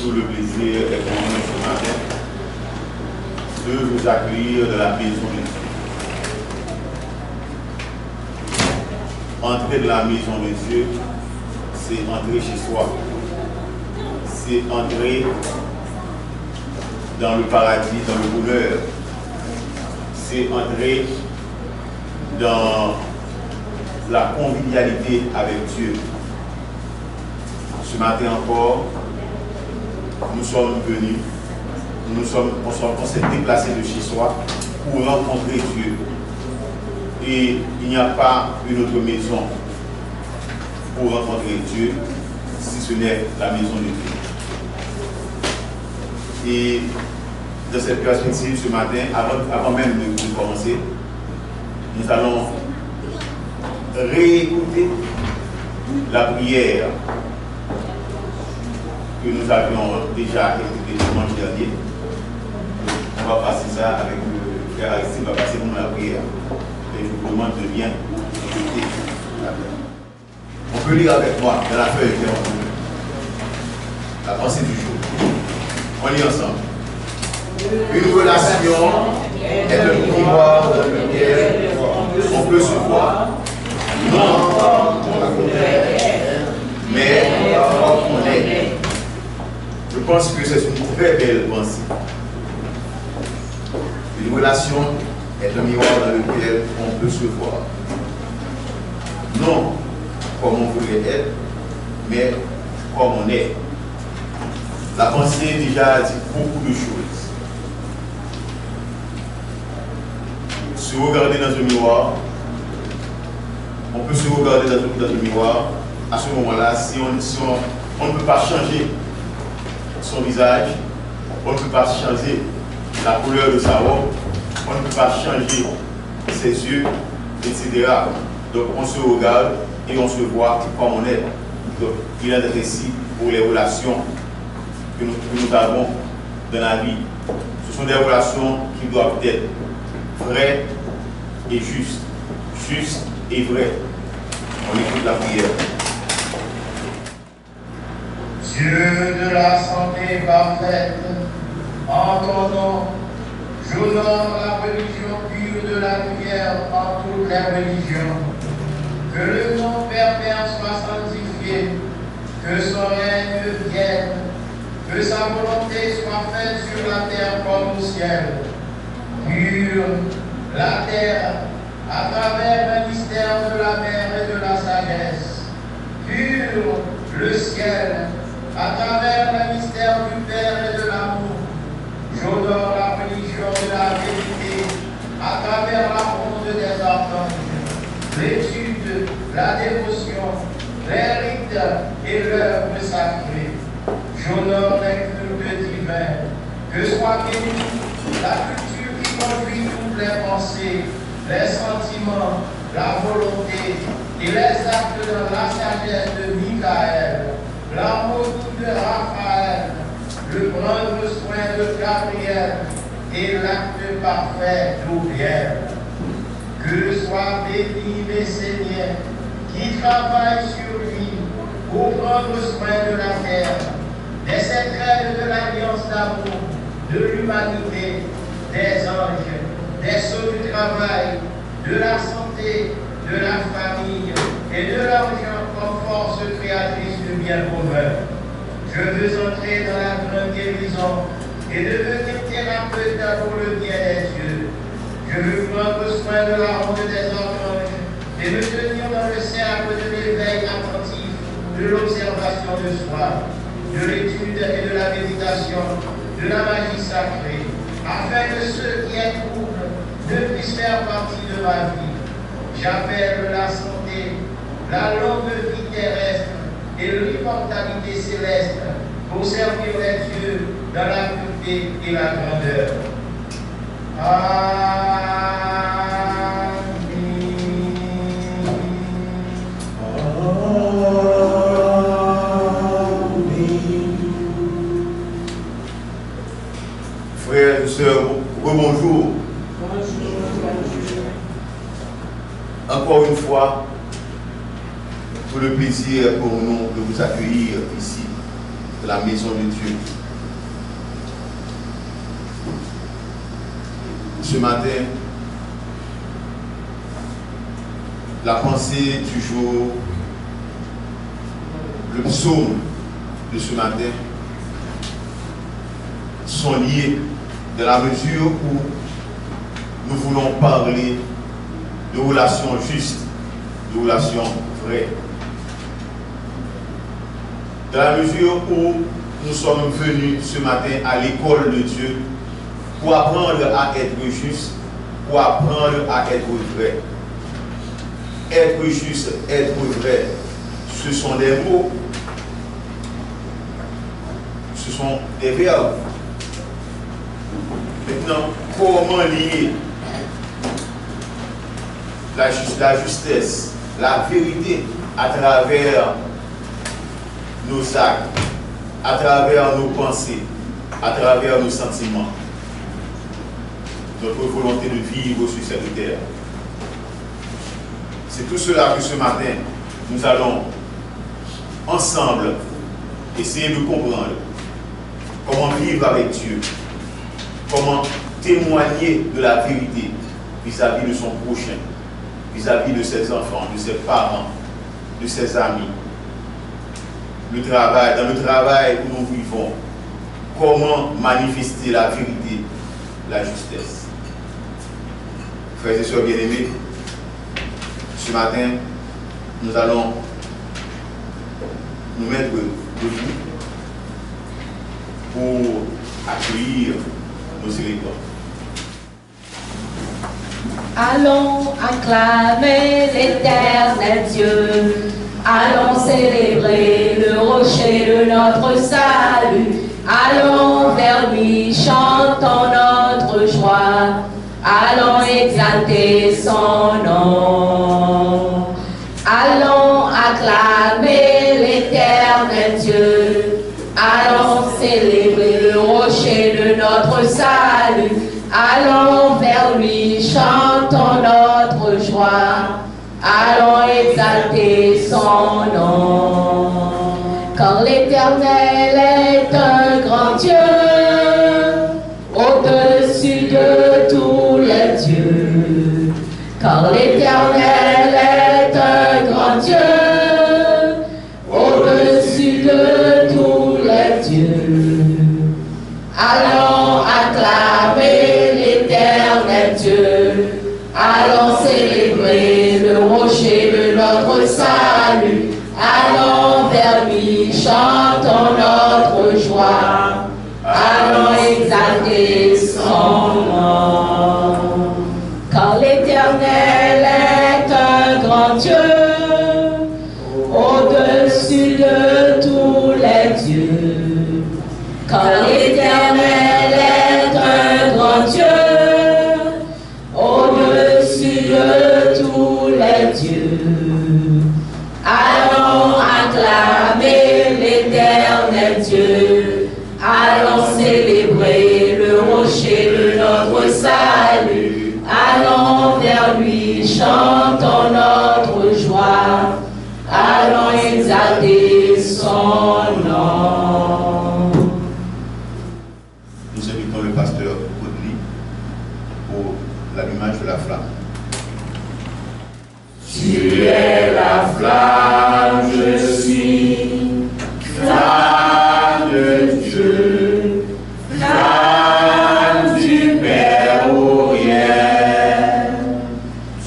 tout le plaisir et pour nous ce matin de vous accueillir dans la maison de Dieu. Entrer dans la maison de Dieu, c'est entrer chez soi. C'est entrer dans le paradis, dans le bonheur. C'est entrer dans la convivialité avec Dieu. Ce matin encore, nous sommes venus, on s'est déplacés de chez soi pour rencontrer Dieu. Et il n'y a pas une autre maison pour rencontrer Dieu si ce n'est la maison de Dieu. Et dans cette perspective, ce matin, avant même de commencer, nous allons réécouter la prière que nous avions déjà écouté dimanche dernier. On va passer ça avec le frère Alexis, on va passer pour la prière. Et je vous demande de bien écouter la prière. On peut lire avec moi dans la feuille qui est en bleu. La pensée du jour. On lit ensemble. Une relation est un miroir dans lequel on peut se voir, non comme on est, mais comme on est. Je pense que c'est une très belle pensée. Une relation est un miroir dans lequel on peut se voir. Non comme on voudrait être, mais comme on est. La pensée déjà dit beaucoup de choses. Se regarder dans un miroir, on peut se regarder dans un miroir. À ce moment-là, si on ne peut pas changer son visage, on ne peut pas changer la couleur de sa robe, on ne peut pas changer ses yeux, etc. Donc on se regarde et on se voit comme on est. Donc il en est ainsi pour les relations que nous avons dans la vie. Ce sont des relations qui doivent être vraies et justes. Justes et vraies. On écoute la prière. Dieu de la santé parfaite, en ton nom, j'honore la religion pure de la lumière en toutes les religions. Que le nom Père soit sanctifié, que son règne vienne, que sa volonté soit faite sur la terre comme au ciel. Pure la terre à travers le mystère de la mer et de la sagesse. Pure le ciel à travers le mystère du Père et de l'amour. J'honore la religion de la vérité à travers la ronde des archanges, l'étude, la dévotion, les rites et l'œuvre sacrée. J'honore les cultes divins, que soit bénie la culture qui conduit toutes les pensées, les sentiments, la volonté et les actes de la sagesse de Michael, l'amour de Raphaël, le prendre soin de Gabriel et l'acte parfait d'Obiel. Que soient bénis les seigneurs qui travaillent sur lui pour prendre soin de la terre, des secrets de l'alliance d'amour, de l'humanité, des anges, des sceaux du travail, de la santé, de la famille et de l'argent comme force créatrice du bien commun. Je veux entrer dans la grande guérison et devenir thérapeute pour le bien des dieux. Je veux prendre soin de la ronde des archanges et me tenir dans le cercle de l'éveil attentif, de l'observation de soi, de l'étude et de la méditation, de la magie sacrée, afin que ceux qui éprouvent ne puissent faire partie de ma vie. J'appelle la santé, la longue vie terrestre et l'immortalité céleste pour servir les dieux dans la pureté et la grandeur. Amen. Frères et sœurs, bonjour. Encore une fois, pour le plaisir pour nous de vous accueillir ici, de la maison de Dieu. ce matin, la pensée du jour, le psaume de ce matin sont liés dans la mesure où nous voulons parler de relations justes, de relations vraies. Dans la mesure où nous sommes venus ce matin à l'école de Dieu pour apprendre à être juste, pour apprendre à être vrai. Être juste, être vrai, ce sont des mots, ce sont des verbes. Maintenant, comment lier la justesse, la vérité à travers nos actes, à travers nos pensées, à travers nos sentiments, notre volonté de vivre sur cette terre? C'est tout cela que ce matin, nous allons ensemble essayer de comprendre comment vivre avec Dieu, comment témoigner de la vérité vis-à-vis de son prochain, vis-à-vis de ses enfants, de ses parents, de ses amis. Le travail, dans le travail où nous vivons, comment manifester la vérité, la justesse. Frères et sœurs bien-aimés, ce matin, nous allons nous mettre debout pour accueillir nos électeurs. Allons acclamer l'Éternel Dieu, allons célébrer le rocher de notre salut, allons vers lui, chantons notre joie, allons exalter son nom. Allons acclamer l'Éternel Dieu, allons célébrer le rocher de notre salut, allons vers lui, chantons notre joie, allons exalter son nom. Car l'Éternel est un grand Dieu, au-dessus de tous les dieux. Car l'Éternel est un grand Dieu, au-dessus de tous les dieux. Allons acclamer l'Éternel Dieu, allons célébrer le rocher de notre salut, allons vers lui, chantons notre joie, allons exalter son nom. Car l'Éternel est un grand Dieu, au-dessus de tous les dieux. Car l'Éternel est un grand Dieu, au-dessus de tous les dieux. Allons acclamer l'Éternel Dieu, allons célébrer le rocher de notre salut, allons vers lui, chantons notre joie, allons exalter son nom. Nous invitons le pasteur pour l'allumage de la flamme. Tu es la flamme, je suis flamme de Dieu, flamme du Père au rien.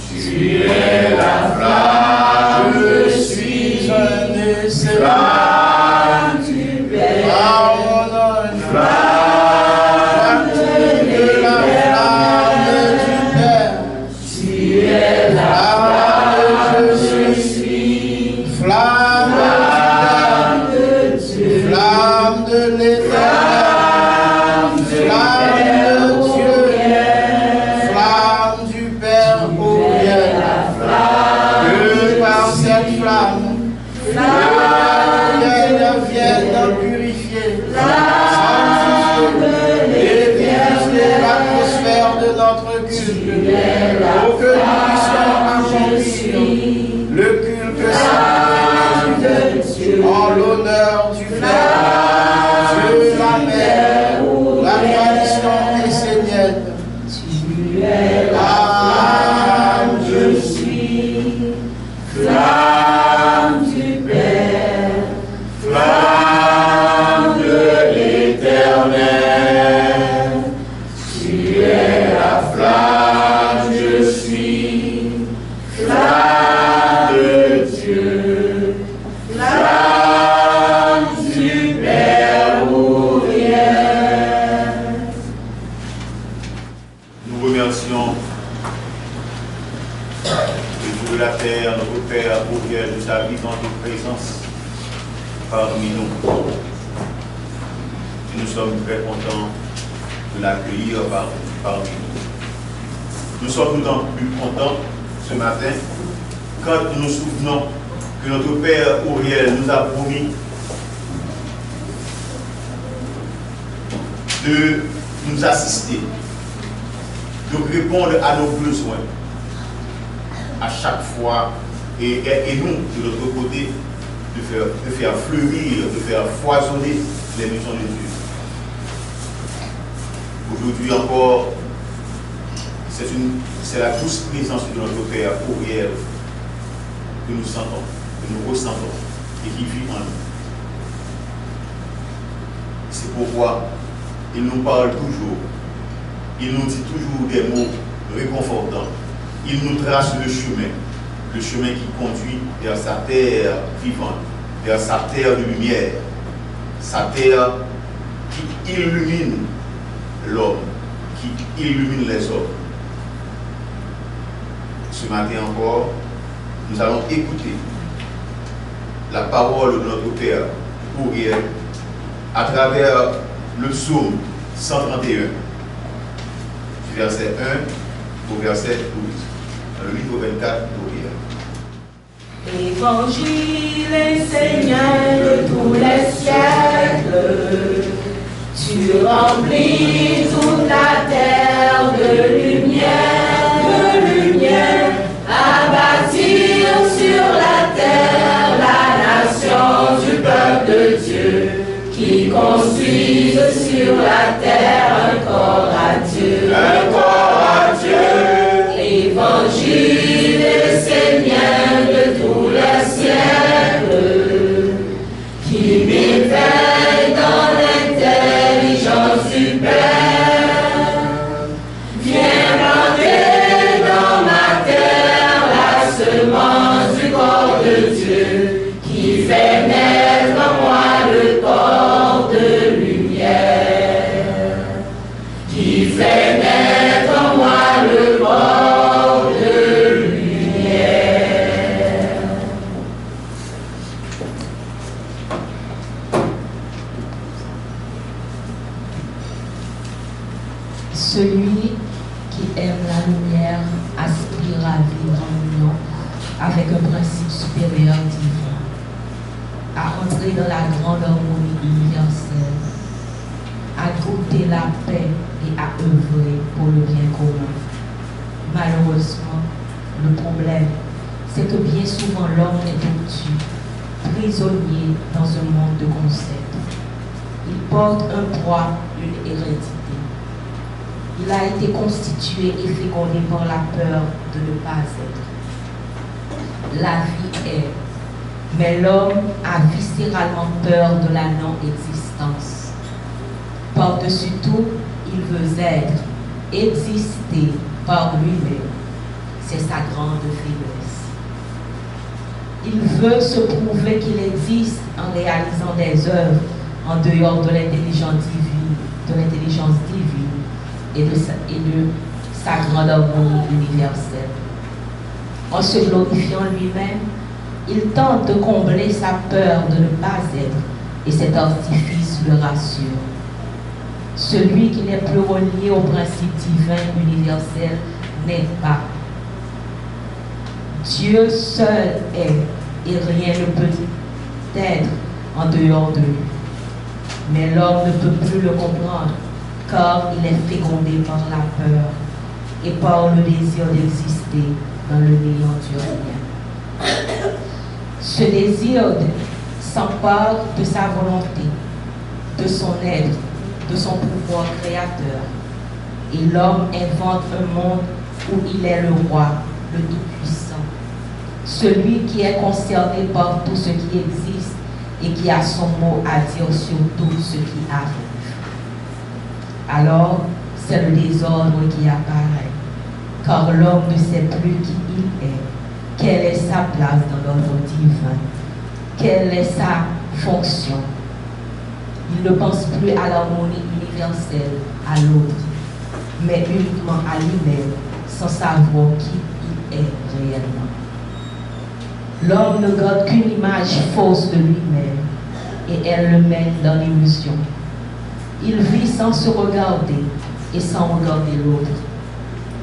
Tu es la flamme, je suis flamme du Père, flamme de la flamme du Père. Tu es la flamme, je suis flamme de Dieu, flamme de l'Éternel, flamme de Dieu, flamme du Père au bien. Que par cette flamme, le vienne d'en purifier, sanctifier et purifier l'atmosphère de notre culte, pour que nous puissions accomplir le culte saint de Dieu, en l'honneur du Père, Dieu la Mère, la tradition essénienne. Tu de la terre, notre Père, auquel nous habitons en toute présence parmi nous. Et nous sommes très contents de l'accueillir parmi nous. Nous sommes d'autant plus contents ce matin quand nous nous souvenons que notre Père Auriel nous a promis de nous assister, de répondre à nos besoins à chaque fois et nous, de notre côté, de faire fleurir, de faire foisonner les maisons de Dieu. Aujourd'hui encore, c'est la douce présence de notre Père Auriel que nous sentons, que nous ressentons et qui vit en nous. C'est pourquoi il nous parle toujours, il nous dit toujours des mots réconfortants, il nous trace le chemin qui conduit vers sa terre vivante, vers sa terre de lumière, sa terre qui illumine l'homme, qui illumine les hommes. Ce matin encore, nous allons écouter la parole de notre Père Auriel à travers le psaume 131, du verset 1 au verset 12, dans le livre 24 d'Auriel. Évangile et Seigneur de tous les siècles, tu remplis toute la terre de lumière, à bâtir sur la terre la nation du peuple de Dieu, qui construisent sur la terre un corps à Dieu. Un corps à Dieu. Évangile et Seigneur de tous les siècles, qui m'éveille dans l'intelligence du Père, viens planter dans ma terre la semence du corps de Dieu, qui fait naître en moi le corps de lumière, qui fait naître en moi le corps de lumière. Celui qui aime la lumière aspire à vivre en union avec un principe supérieur divin, à entrer dans la grande harmonie universelle, à goûter la paix et à œuvrer pour le bien commun. Malheureusement, le problème, c'est que bien souvent l'homme est obtus, prisonnier dans un monde de concepts. Il porte un poids, une hérédité. Il a été constitué et fécondé par la peur de ne pas être. La vie est, mais l'homme a viscéralement peur de la non-existence. Par-dessus tout, il veut être, exister par lui-même. C'est sa grande faiblesse. Il veut se prouver qu'il existe en réalisant des œuvres en dehors de l'intelligence divine, et de sa grande harmonie universelle. En se glorifiant lui-même, il tente de combler sa peur de ne pas être, et cet artifice le rassure. Celui qui n'est plus relié au principe divin universel n'est pas. Dieu seul est, et rien ne peut être en dehors de lui. Mais l'homme ne peut plus le comprendre, car il est fécondé par la peur et par le désir d'exister dans le néant du rien. Ce désir s'empare de sa volonté, de son être, de son pouvoir créateur. Et l'homme invente un monde où il est le roi, le tout-puissant, celui qui est concerné par tout ce qui existe et qui a son mot à dire sur tout ce qui arrive. Alors, c'est le désordre qui apparaît, car l'homme ne sait plus qui il est, quelle est sa place dans l'ordre divin, quelle est sa fonction. Il ne pense plus à l'harmonie universelle, à l'autre, mais uniquement à lui-même, sans savoir qui il est réellement. L'homme ne garde qu'une image fausse de lui-même et elle le mène dans l'illusion. Il vit sans se regarder et sans regarder l'autre.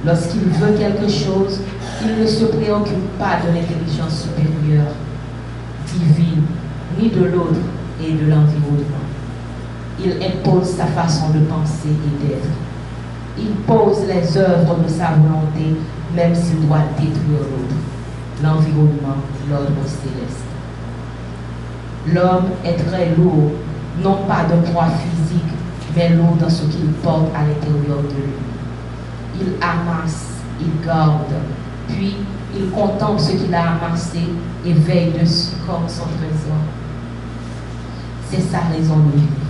Lorsqu'il veut quelque chose, il ne se préoccupe pas de l'intelligence supérieure, divine, ni de l'autre et de l'environnement. Il impose sa façon de penser et d'être. Il pose les œuvres de sa volonté, même s'il doit détruire l'autre, l'environnement, l'ordre céleste. L'homme est très lourd, non pas de poids physique, mais lourd dans ce qu'il porte à l'intérieur de lui. Il amasse, il garde, puis il contemple ce qu'il a amassé et veille dessus comme son trésor. C'est sa raison de vivre.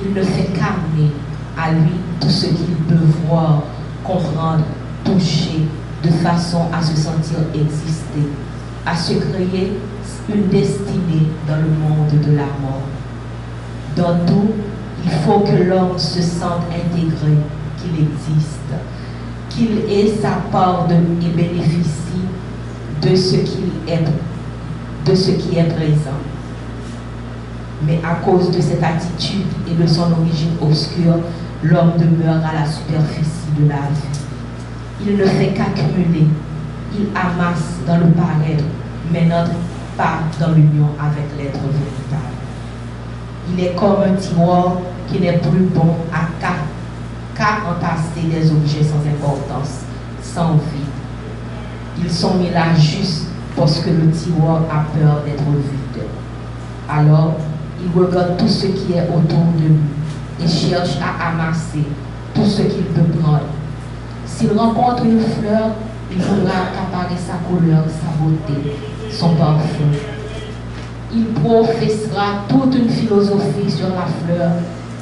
Il ne fait qu'amener à lui tout ce qu'il peut voir, comprendre, toucher, de façon à se sentir exister, à se créer une destinée dans le monde de la mort. Dans tout, il faut que l'homme se sente intégré, qu'il existe, qu'il ait sa part et bénéficie de ce qui est présent. Mais à cause de cette attitude et de son origine obscure, l'homme demeure à la superficie de la vie. Il ne fait qu'accumuler, il amasse dans le paraître, mais n'entre pas dans l'union avec l'être véritable. Il est comme un tiroir qui n'est plus bon qu'à entasser des objets sans importance, sans vie. Ils sont mis là juste parce que le tiroir a peur d'être vide. Alors, il regarde tout ce qui est autour de lui et cherche à amasser tout ce qu'il peut prendre. S'il rencontre une fleur, il voudra accaparer sa couleur, sa beauté, son parfum. Il professera toute une philosophie sur la fleur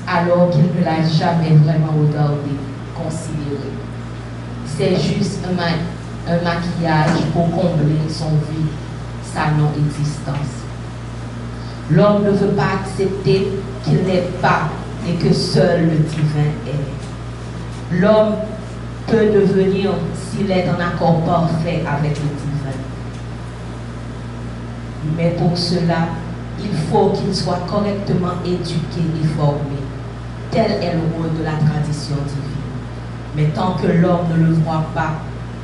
alors qu'il ne l'a jamais vraiment regardée, considérée. C'est juste un maquillage pour combler son vide, sa non-existence. L'homme ne veut pas accepter qu'il n'est pas et que seul le divin est. L'homme peut devenir s'il est en accord parfait avec le divin. Mais pour cela, il faut qu'il soit correctement éduqué et formé. Tel est le rôle de la tradition divine. Mais tant que l'homme ne le voit pas,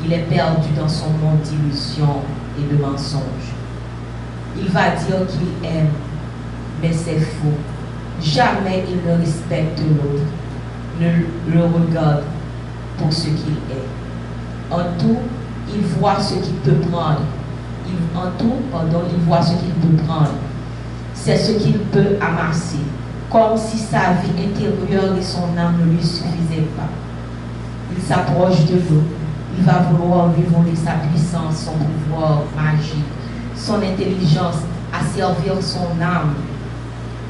il est perdu dans son monde d'illusions et de mensonges. Il va dire qu'il aime, mais c'est faux. Jamais il ne respecte l'autre, ne le regarde pour ce qu'il est. En tout, il voit ce qu'il peut prendre. Il voit ce qu'il peut prendre. C'est ce qu'il peut amasser, comme si sa vie intérieure et son âme ne lui suffisaient pas. Il s'approche de l'eau. Il va vouloir lui voler sa puissance, son pouvoir magique, son intelligence, asservir son âme,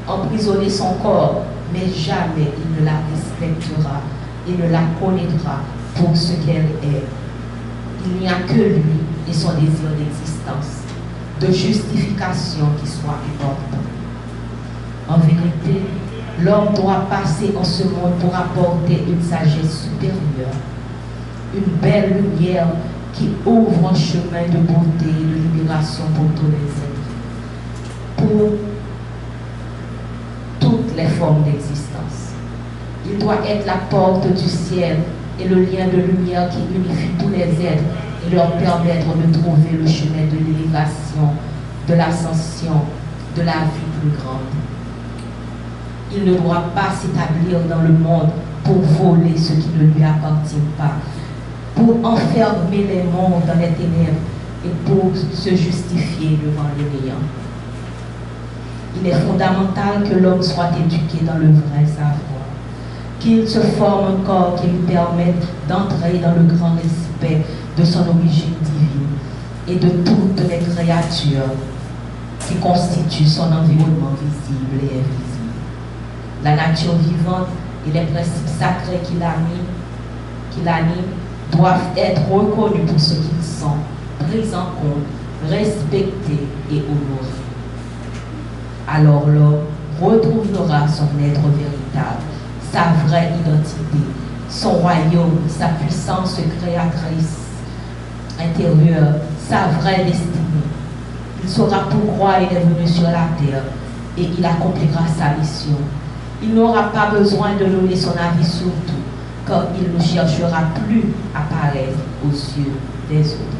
emprisonner son corps, mais jamais il ne la respectera et ne la connaîtra pour ce qu'elle est. Il n'y a que lui et son désir d'existence, de justification qui soit important. En vérité, l'homme doit passer en ce monde pour apporter une sagesse supérieure, une belle lumière qui ouvre un chemin de beauté et de libération pour tous les êtres, pour toutes les formes d'existence. Il doit être la porte du ciel et le lien de lumière qui unifie tous les êtres et leur permettre de trouver le chemin de l'élévation, de l'ascension, de la vie plus grande. Il ne doit pas s'établir dans le monde pour voler ce qui ne lui appartient pas, pour enfermer les mondes dans les ténèbres et pour se justifier devant le néant. Il est fondamental que l'homme soit éduqué dans le vrai savoir, qu'il se forme un corps qui lui permette d'entrer dans le grand respect de son origine divine et de toutes les créatures qui constituent son environnement visible et invisible. La nature vivante et les principes sacrés qui l'animent doivent être reconnus pour ce qu'ils sont, pris en compte, respectés et honorés. Alors l'homme retrouvera son être véritable, sa vraie identité, son royaume, sa puissance créatrice intérieure, sa vraie destinée. Il saura pourquoi il est venu sur la terre et il accomplira sa mission. Il n'aura pas besoin de donner son avis sur tout, car il ne cherchera plus à paraître aux yeux des autres.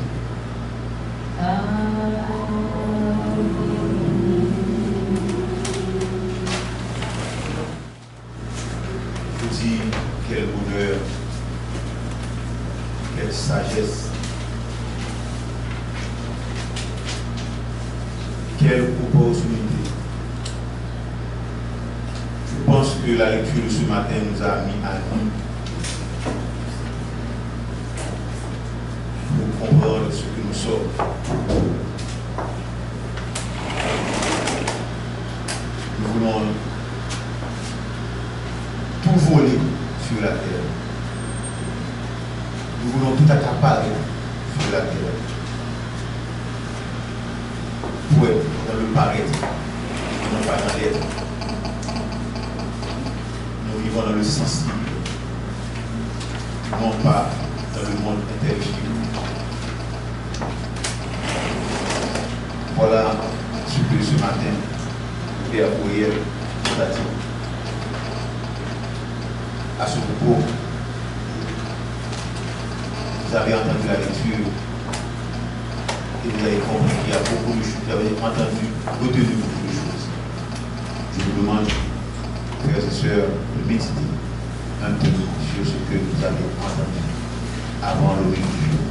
Je vous dis, quel bonheur, quelle sagesse, quelle opportunité. Je pense que la lecture de ce matin nous a mis à nu pour comprendre ce que nous sommes. Nous voulons tout voler sur la terre. Nous voulons tout accaparer sur la terre. Pour être dans le paraître, non pas dans l'être. Nous vivons dans le sensible, non pas dans le monde intelligible. Voilà ce que ce matin, Père Courriel nous a dit. À ce propos, vous avez entendu la lecture et vous avez compris qu'il y a beaucoup de choses, vous avez entendu, retenu beaucoup de choses. Je vous demande, frères et sœurs, de méditer un peu sur ce que vous avez entendu avant le jour du jour.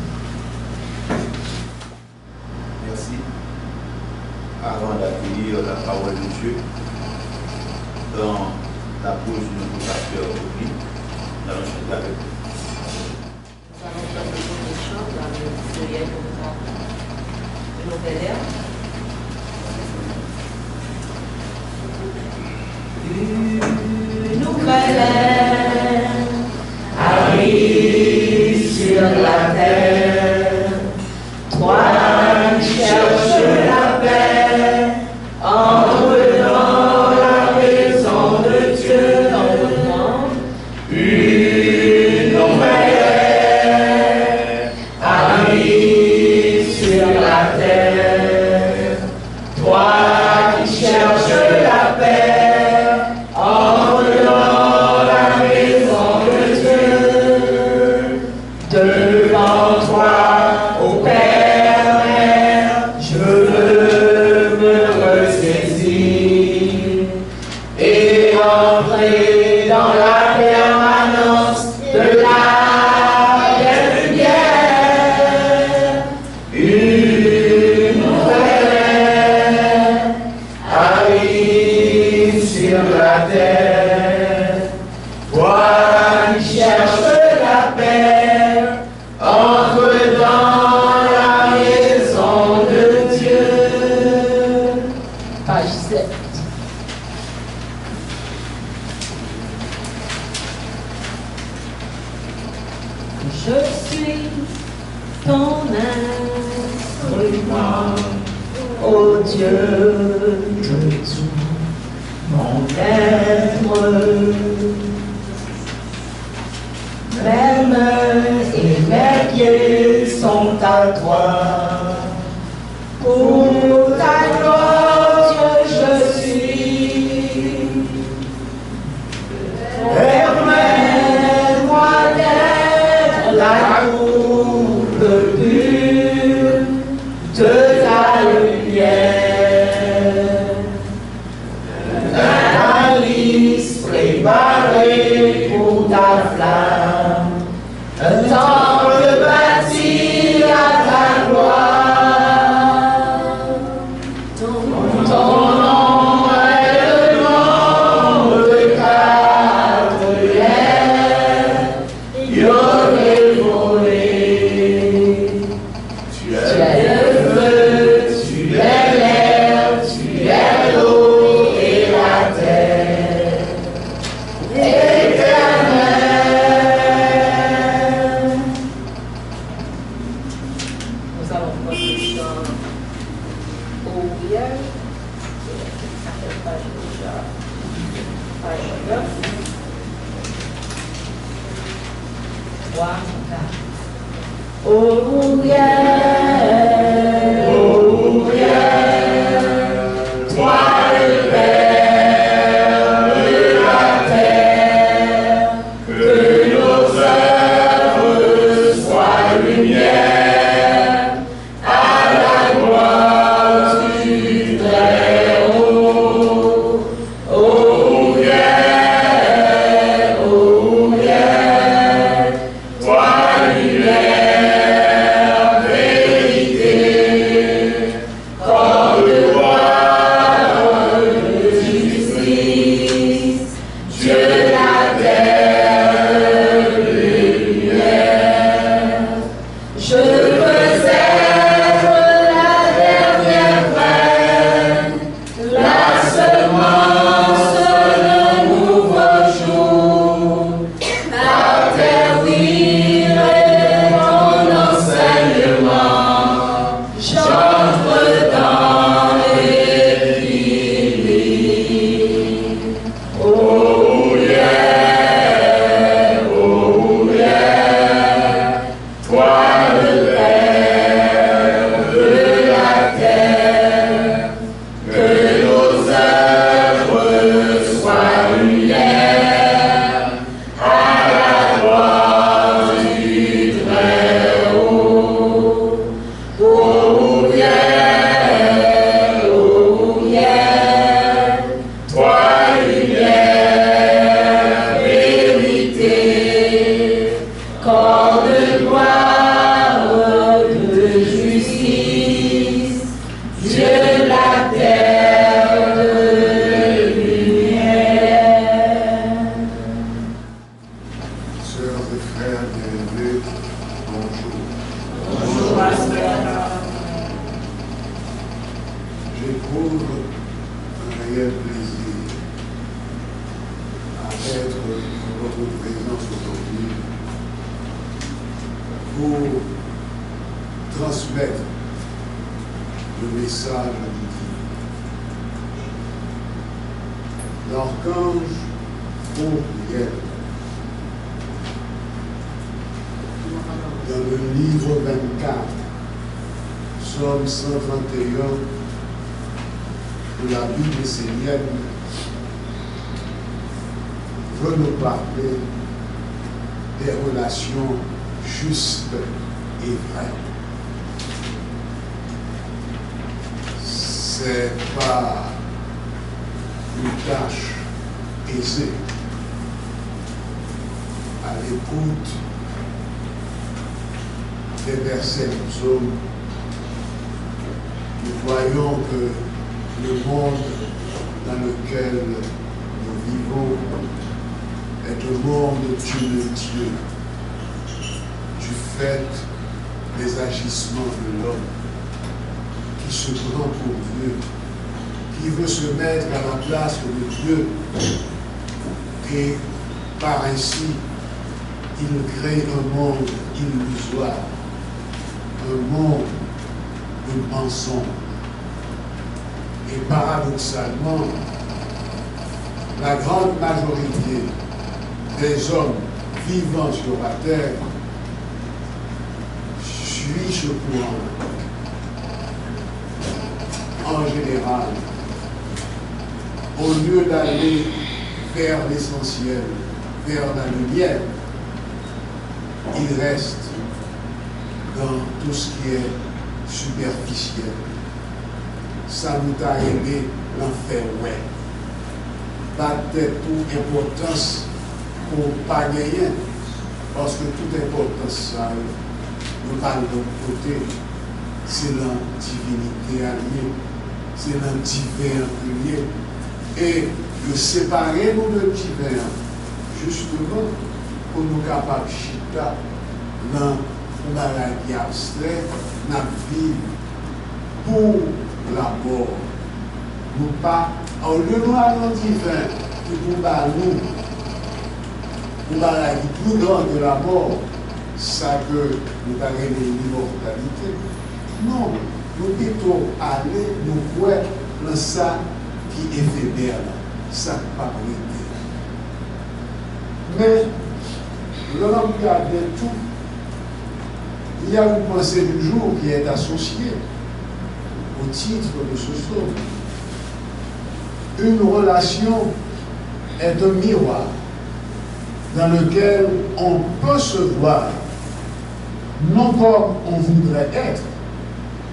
Merci. Avant d'accueillir la parole de Dieu dans la pause de notre pasteur aujourd'hui, nous allons chanter avec vous. Nous allons chanter une chant dans le feuillet comme ça. Une nouvelle ère. Une nouvelle ère arrive sur la terre. Toi qui cherches la paix, entre dans la maison de Dieu, dans le monde. Une nouvelle ère arrive sur la terre. Toi qui cherches la paix, entre dans la maison de Dieu. Devant toi, ô Père, je veux me ressaisir et entrer dans la permanence de la lumière. Une nouvelle ère arrive sur la terre. Toi qui cherches la paix, entre dans la maison de Dieu. Page 7. Je suis ton instrument, ô Dieu de tout mon être. Mes mains et mes pieds sont à toi. Pour ta gloire, Dieu, je suis. Permets-moi d'être la coupe pure de ta lumière. Un calice préparé pour ta flamme. Un temple bâti à ta gloire. Ton nom est le nom de 4 lettres. Yod-Hé-Vav-Hé. Tu es le feu, tu es l'air, tu es l'eau et la terre. Éternel. Nous allons prendre le chant au hier. À quelle page déjà? Page 9. 3, 4. Oh yeah, oh yeah. sœurs et frères bien-aimés, bonjour. Bonjour, pasteur. J'éprouve un réel plaisir à être en votre présence aujourd'hui pour transmettre le message divin. L'archange Gabriel, dans le livre 24, Psaume 131, de la Bible essénienne, veut nous parler des relations justes et vraies. C'est pas une tâche aisée. À l'écoute des versets du psaume, nous voyons que le monde dans lequel nous vivons est un monde tumultueux du fait des agissements de l'homme qui se prend pour Dieu, qui veut se mettre à la place de Dieu et par ainsi il crée un monde illusoire, un monde de mensonges. Et paradoxalement, la grande majorité des hommes vivant sur la terre suit ce courant. En général, au lieu d'aller vers l'essentiel, vers la lumière, ils restent dans tout ce qui est superficiel. Ça nous a aimé l'enfer, ouais. Pas peut-être toute importance pour pas gagner, parce que toute importance, ça, nous parle de l'autre côté, c'est la divinité alliée, c'est la divin allié. Et de séparer nous de divin, justement, pour nous capables de chita dans une maladie abstraite, dans vie pour la mort. Nous pas, au lieu de nous aller divin, pour nous, pour la vie plus grande que la mort, ça que nous avons l'immortalité. Non, nous plutôt aller nous voir dans ça qui est éphémère, ça pas brûler. Mais l'homme garde tout. Il y a une pensée du jour qui est associée au titre de ce psaume. Une relation est un miroir dans lequel on peut se voir, non comme on voudrait être,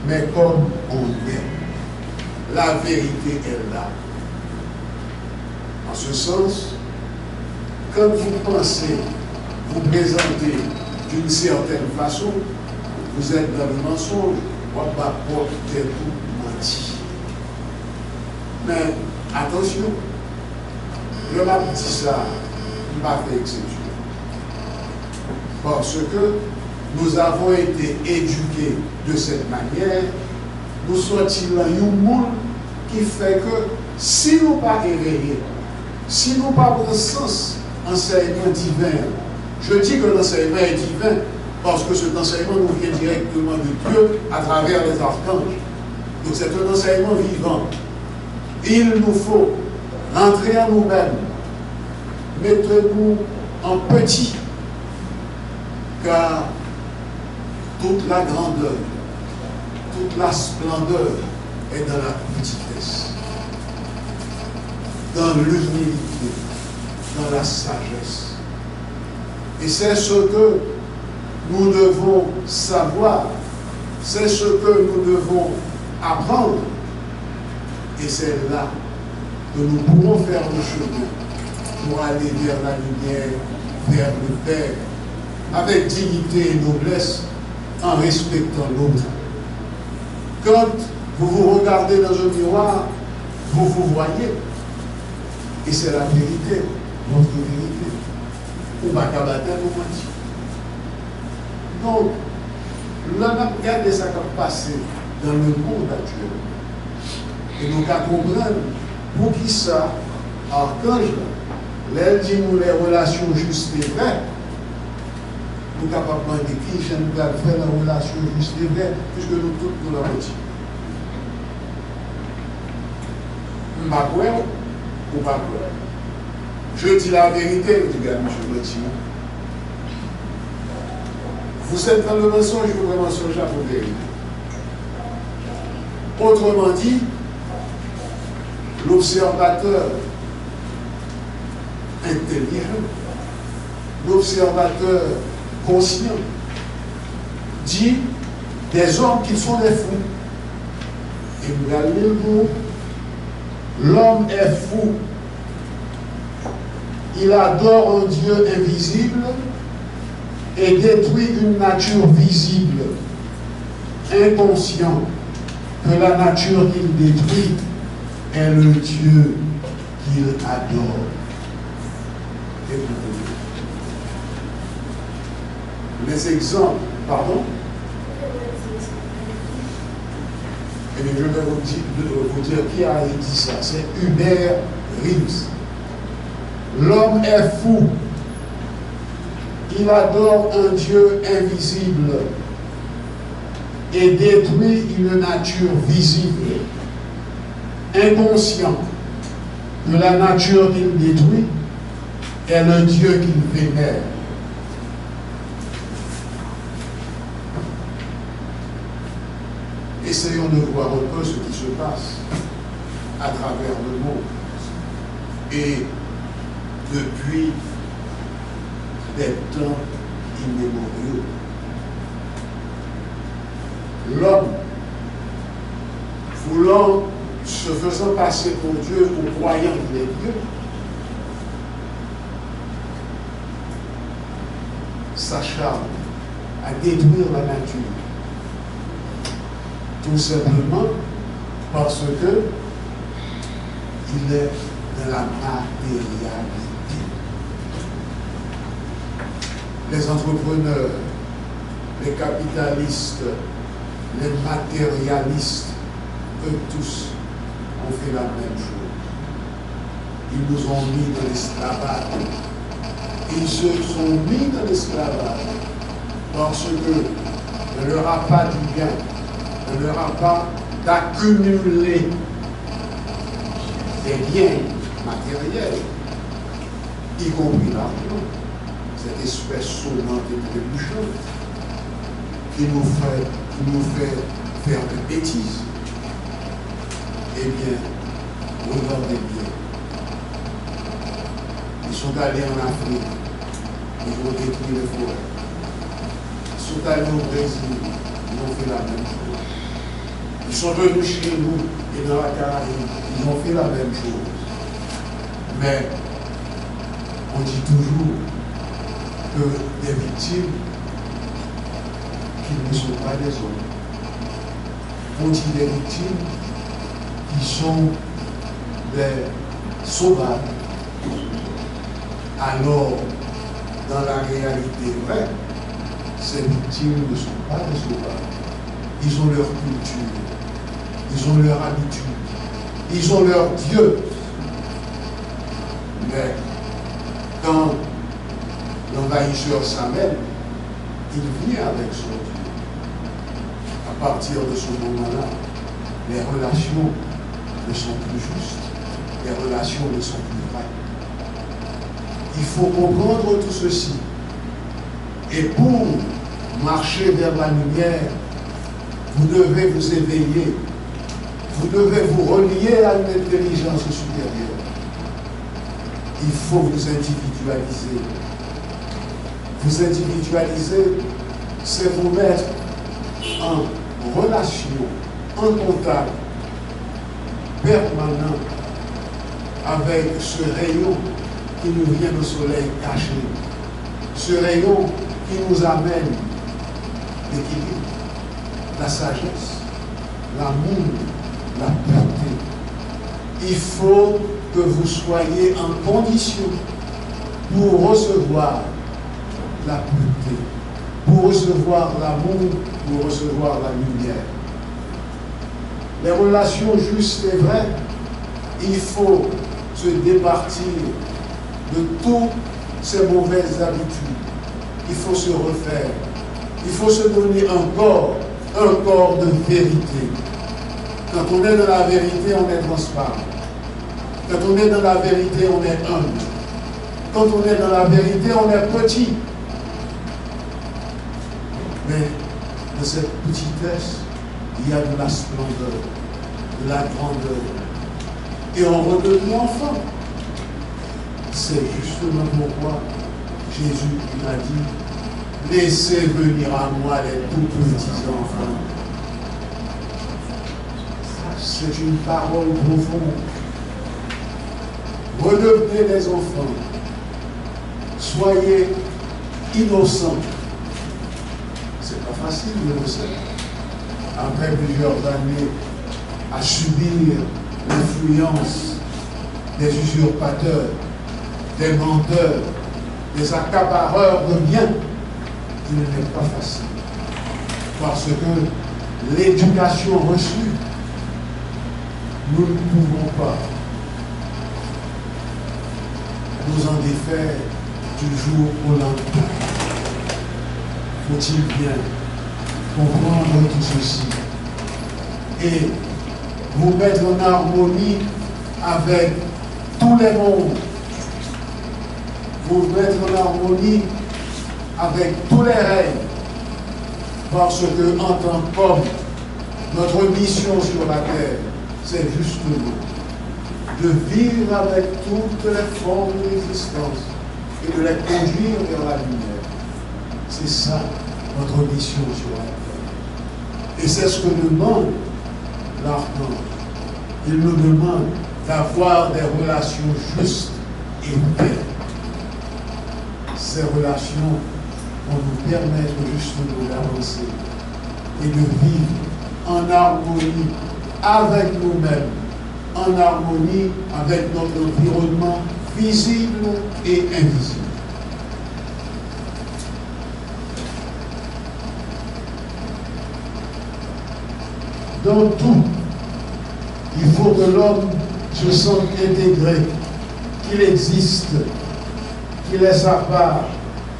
mais comme on est. La vérité est là. En ce sens, quand vous pensez vous présenter d'une certaine façon, vous êtes dans le mensonge, ou pas porter vous mentir. Mais attention, le m'a dit ça, il m'a fait exception. Parce que nous avons été éduqués de cette manière, nous sommes dans un monde qui fait que si nous pas éveillés, si nous pas prenons sens enseignement divin, je dis que l'enseignement est divin parce que cet enseignement nous vient directement de Dieu à travers les archanges. Donc c'est un enseignement vivant. Il nous faut rentrer en nous-mêmes, mettez-nous en petit, car toute la grandeur, toute la splendeur est dans la petitesse, dans l'humilité, dans la sagesse. Et c'est ce que nous devons savoir, c'est ce que nous devons apprendre. Et c'est là que nous pouvons faire le chemin pour aller vers la lumière, vers le Père, avec dignité et noblesse, en respectant l'autre. Quand vous vous regardez dans un miroir, vous vous voyez. Et c'est la vérité, votre vérité. ou pas qu'à battre au menti. Donc, là, on a regardé ça qui a passé dans le monde actuel. Et nous avons comprendre pour qui ça, Archange, là, dit nous les relations justes et vraies, nous sommes capables de demander qui je nous faire la relation juste et vraie, puisque nous tous nous l'avons dit. Je ne sais pas quoi ou pas quoi. Je dis la vérité, je dis à M. Gauthier. Vous êtes dans le mensonge, vous êtes mensonge à vous vérité. Autrement dit, l'observateur intelligent, l'observateur conscient, dit des hommes qui sont des fous. Et vous allez le mot, l'homme est fou. Il adore un Dieu invisible et détruit une nature visible, inconscient que la nature qu'il détruit est le Dieu qu'il adore. Écoutez. Les exemples, pardon? Et bien, je vais vous dire qui a dit ça. C'est Hubert Reeves. L'homme est fou. Il adore un Dieu invisible et détruit une nature visible, inconscient que la nature qu'il détruit est le Dieu qu'il vénère. Essayons de voir un peu ce qui se passe à travers le monde. Et depuis des temps immémoriaux, l'homme, voulant, se faisant passer pour Dieu ou croyant qu'il est Dieu, s'acharne à détruire la nature. Tout simplement parce que il est dans la matérialité. Les entrepreneurs, les capitalistes, les matérialistes, eux tous ont fait la même chose. Ils nous ont mis dans l'esclavage. Ils se sont mis dans l'esclavage parce que ne leur a pas du bien, ne leur a pas d'accumuler des biens matériels, y compris l'argent, cette espèce sonnante et trébuchante qui nous fait faire des bêtises. Eh bien, regardez bien. Ils sont allés en Afrique, ils ont détruit les forêts. Ils sont allés au Brésil, ils ont fait la même chose. Ils sont venus chez nous et dans la Caraïbe, ils ont fait la même chose. Mais on dit toujours que des victimes qui ne sont pas des hommes. On dit des victimes qui sont des sauvages. Alors, dans la réalité vraie, ces victimes ne sont pas des sauvages. Ils ont leur culture, ils ont leur habitude, ils ont leur Dieu. Mais quand l'envahisseur s'amène, il vient avec son Dieu. À partir de ce moment-là, les relations ne sont plus justes, les relations ne sont plus vraies. Il faut comprendre tout ceci. Et pour marcher vers la lumière, vous devez vous éveiller. Vous devez vous relier à une intelligence supérieure. Il faut vous individualiser. Vous individualiser, c'est vous mettre en relation, en contact permanent avec ce rayon qui nous vient du soleil caché, ce rayon qui nous amène l'équilibre, la sagesse, l'amour, la pureté. Il faut que vous soyez en condition pour recevoir la pureté, pour recevoir l'amour, pour recevoir la lumière. Les relations justes et vraies, il faut se départir de toutes ces mauvaises habitudes. Il faut se refaire. Il faut se donner un corps de vérité. Quand on est dans la vérité, on est transparent. Quand on est dans la vérité, on est humble. Quand on est dans la vérité, on est petit. Mais dans cette petitesse, il y a de la splendeur, de la grandeur. Et on redevient enfant. C'est justement pourquoi Jésus il a dit, laissez venir à moi les tout petits enfants. C'est une parole profonde. Redevenez des enfants. Soyez innocents. C'est pas facile, je le sais. Après plusieurs années à subir l'influence des usurpateurs, des menteurs, des accapareurs de biens, il n'est pas facile. Parce que l'éducation reçue, nous ne pouvons pas nous en défaire du jour au lendemain. Faut-il bien comprendre tout ceci et vous mettre en harmonie avec tous les mondes, vous mettre en harmonie avec tous les règnes, parce que en tant qu'homme, notre mission sur la terre, c'est justement de vivre avec toutes les formes de l'existence et de les conduire vers la lumière. C'est ça notre mission sur la terre. Et c'est ce que demande l'archange. Il nous demande d'avoir des relations justes et belles. Ces relations vont nous permettre justement d'avancer et de vivre en harmonie avec nous-mêmes, en harmonie avec notre environnement visible et invisible. Dans tout, il faut que l'homme se sente intégré, qu'il existe, qu'il ait sa part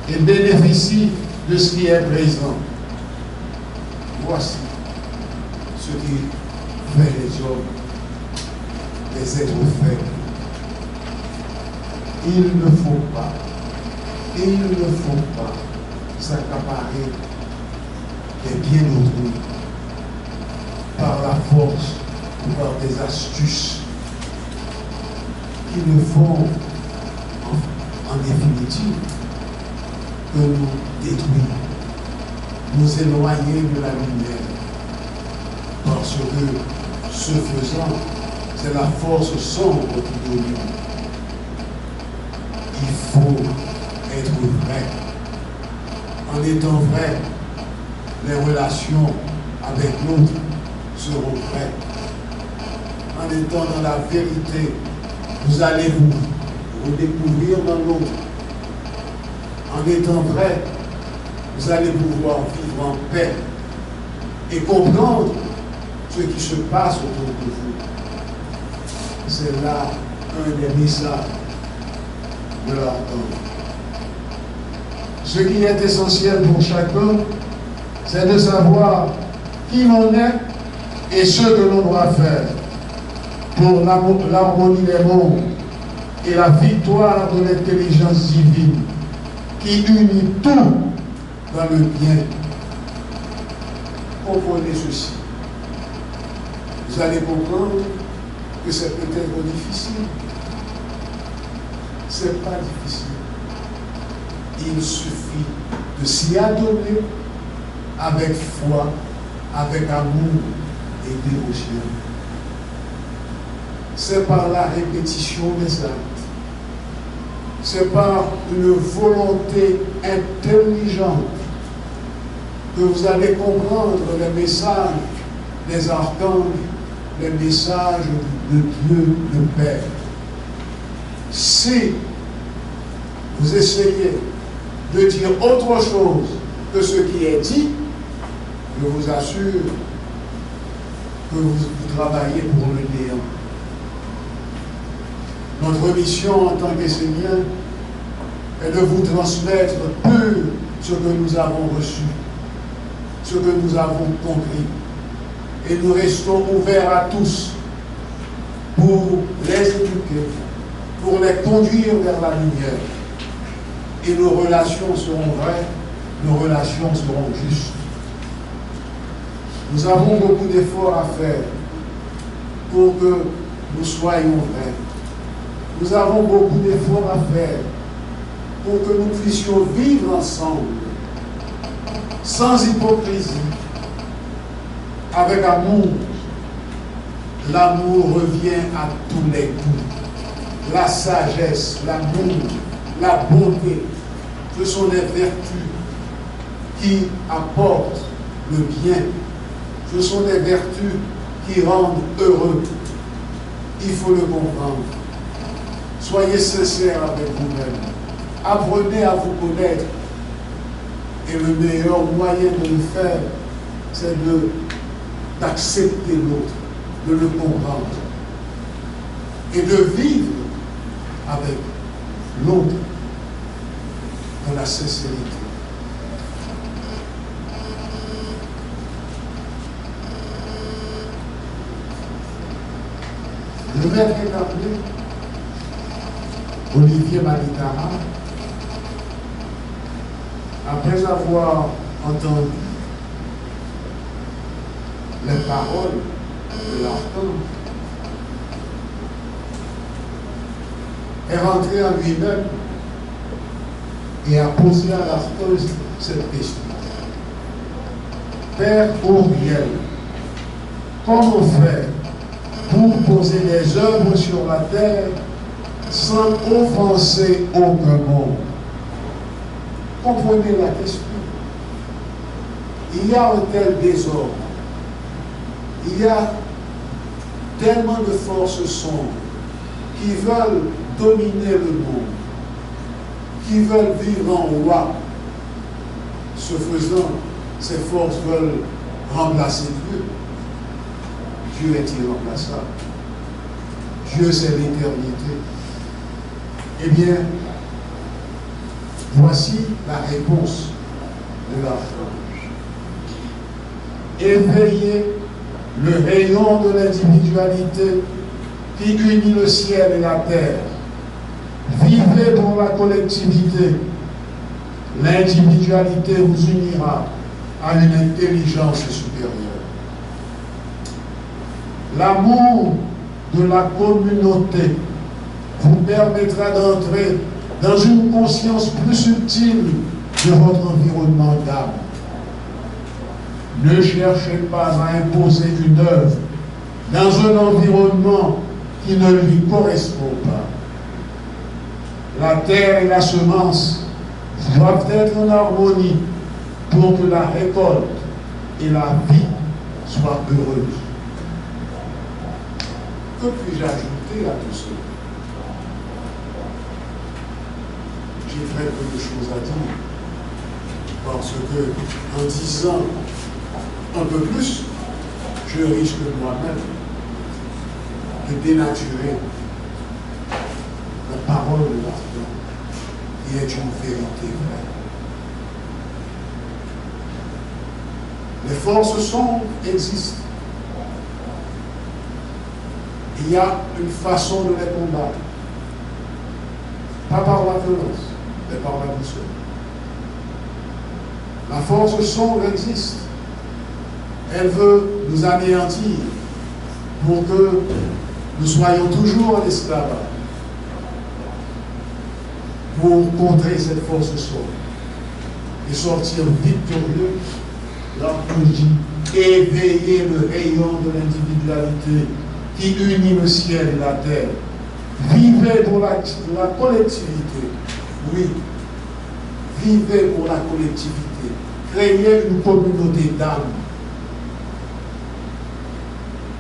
et bénéficie de ce qui est présent. Voici ce qui fait les hommes, les êtres faibles. Il ne faut pas s'accaparer des biens d'autrui par la force ou par des astuces qui nous font en définitive que nous détruire, nous éloigner de la lumière. Parce que ce faisant, c'est la force sombre qui domine. Il faut être vrai. En étant vrai, les relations avec l'autre seront vraies. En étant dans la vérité, vous allez vous découvrir dans l'autre. En étant vrai, vous allez pouvoir vivre en paix et comprendre ce qui se passe autour de vous. C'est là un des messages de l'archange. Ce qui est essentiel pour chacun, c'est de savoir qui l'on est et ce que l'on doit faire pour l'harmonie des mondes et la victoire de l'intelligence divine qui unit tout dans le bien. Comprenez ceci. Vous allez comprendre que c'est peut-être difficile. Ce n'est pas difficile. Il suffit de s'y adonner avec foi, avec amour et dévotion. C'est par la répétition des actes. C'est par une volonté intelligente que vous allez comprendre les messages des archanges, les messages de Dieu le Père. Si vous essayez de dire autre chose que ce qui est dit, je vous assure que vous travaillez pour le néant. Notre mission en tant qu'Esséniens est de vous transmettre pur ce que nous avons reçu, ce que nous avons compris. Et nous restons ouverts à tous pour les éduquer, pour les conduire vers la lumière. Et nos relations seront vraies, nos relations seront justes. Nous avons beaucoup d'efforts à faire pour que nous soyons vrais. Nous avons beaucoup d'efforts à faire pour que nous puissions vivre ensemble, sans hypocrisie, avec amour. L'amour revient à tous les coups. La sagesse, l'amour, la bonté, ce sont des vertus qui apportent le bien. Ce sont des vertus qui rendent heureux. Il faut le comprendre. Soyez sincères avec vous-même. Apprenez à vous connaître. Et le meilleur moyen de le faire, c'est d'accepter l'autre, de le comprendre. Et de vivre avec l'autre dans la sincérité. Le maître est appelé Olivier Malitara, après avoir entendu les paroles de l'archange, est rentré en lui-même et a posé à l'archange cette question. Père Auriel, comment faire pour poser les œuvres sur la terre sans offenser aucun monde? Comprenez la question. Il y a un tel désordre. Il y a tellement de forces sombres qui veulent dominer le monde, qui veulent vivre en roi. Ce faisant, ces forces veulent remplacer Dieu. Dieu est irremplaçable. Dieu, c'est l'éternité. Eh bien, voici la réponse de l'archange. Éveillez le rayon de l'individualité qui unit le ciel et la terre. Vivez pour la collectivité. L'individualité vous unira à une intelligence supérieure. L'amour de la communauté vous permettra d'entrer dans une conscience plus subtile de votre environnement d'âme. Ne cherchez pas à imposer une œuvre dans un environnement qui ne lui correspond pas. La terre et la semence doivent être en harmonie pour que la récolte et la vie soient heureuses. Que puis-je ajouter à tout cela? J'ai très peu de choses à dire, parce que en disant un peu plus, je risque moi-même de dénaturer la parole de l'archange, qui est une vérité vraie. Les forces sombres existent. Il y a une façon de les combattre. Pas par la violence, mais par la douceur. La force sombre existe. Elle veut nous anéantir pour que nous soyons toujours en esclavage. Pour contrer cette force sombre et sortir victorieux, l'archange dit: éveillez le rayon de l'individualité qui unit le ciel et la terre. Vivez pour la collectivité. Oui, vivez pour la collectivité. Créez une communauté d'âmes.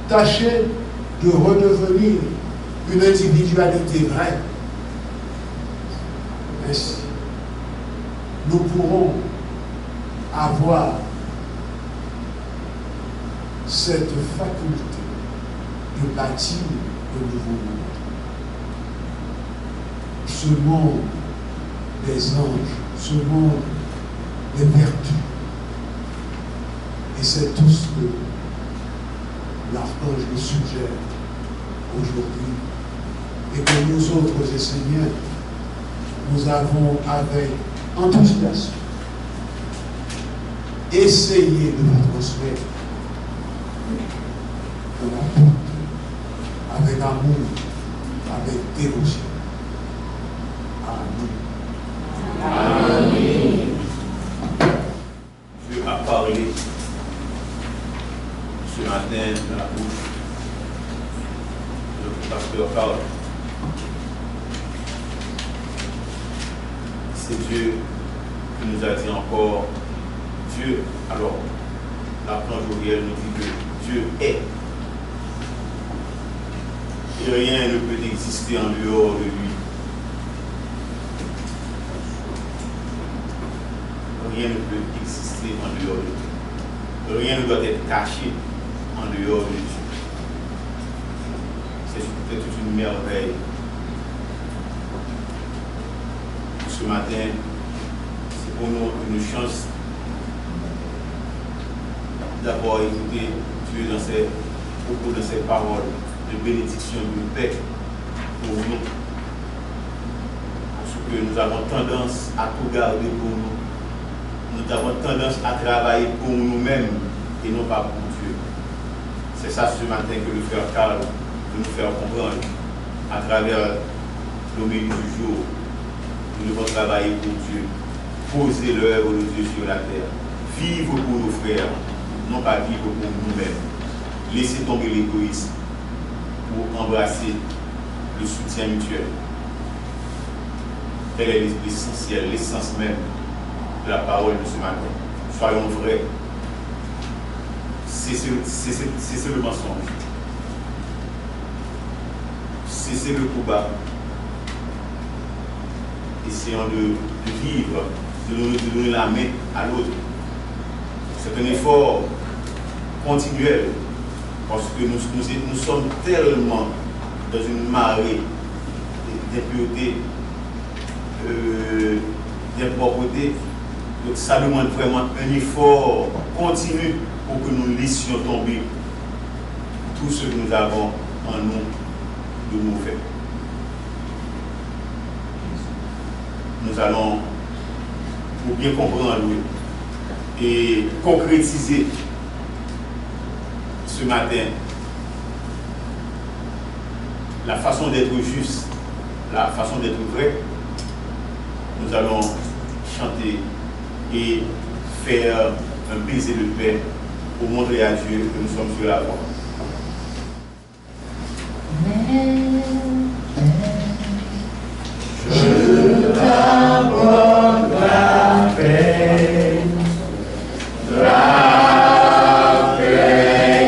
Tâchez de redevenir une individualité vraie. Ainsi, nous pourrons avoir cette faculté de bâtir le nouveau monde. Ce monde des anges, ce monde des vertus. Et c'est tout ce que l'archange nous suggère aujourd'hui. Et que nous autres enseignants, nous avons avec enthousiasme essayé de vous transmettre de la porte avec amour, avec dévotion. Amen. Amen. Dieu a parlé ce matin dans la bouche de notre pasteur Carl. C'est Dieu qui nous a dit encore, Dieu, alors, l'archange Gabriel nous dit que Dieu est. Et rien ne peut exister en dehors de lui. Rien ne peut exister en dehors de lui. Rien ne doit être caché en dehors de Dieu. C'est peut-être toute une merveille. Ce matin, c'est pour nous une chance d'avoir écouté Dieu dans ses propos, dans ses paroles de bénédiction, de paix pour nous. Parce que nous avons tendance à tout garder pour nous. Nous avons tendance à travailler pour nous-mêmes et non pas pour Dieu. C'est ça ce matin que le frère Carl veut nous faire comprendre à travers l'homélie du jour. Nous devons travailler pour Dieu, poser l'œuvre de Dieu sur la terre, vivre pour nos frères, non pas vivre pour nous-mêmes. Laisser tomber l'égoïsme pour embrasser le soutien mutuel. Tel est l'essentiel, l'essence même de la parole de ce matin. Soyons vrais. Cessez le mensonge. Cessez le coup bas. Essayons de vivre, de donner la main à l'autre. C'est un effort continuel parce que nous sommes tellement dans une marée d'impureté, d'impropreté. Donc ça demande vraiment un effort continu pour que nous laissions tomber tout ce que nous avons en nous de mauvais. Nous allons, pour bien comprendre et concrétiser ce matin la façon d'être juste, la façon d'être vrai, nous allons chanter et faire un baiser de paix pour montrer à Dieu que nous sommes sur la voie. Je t'apporte la paix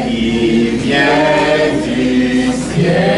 qui vient du ciel.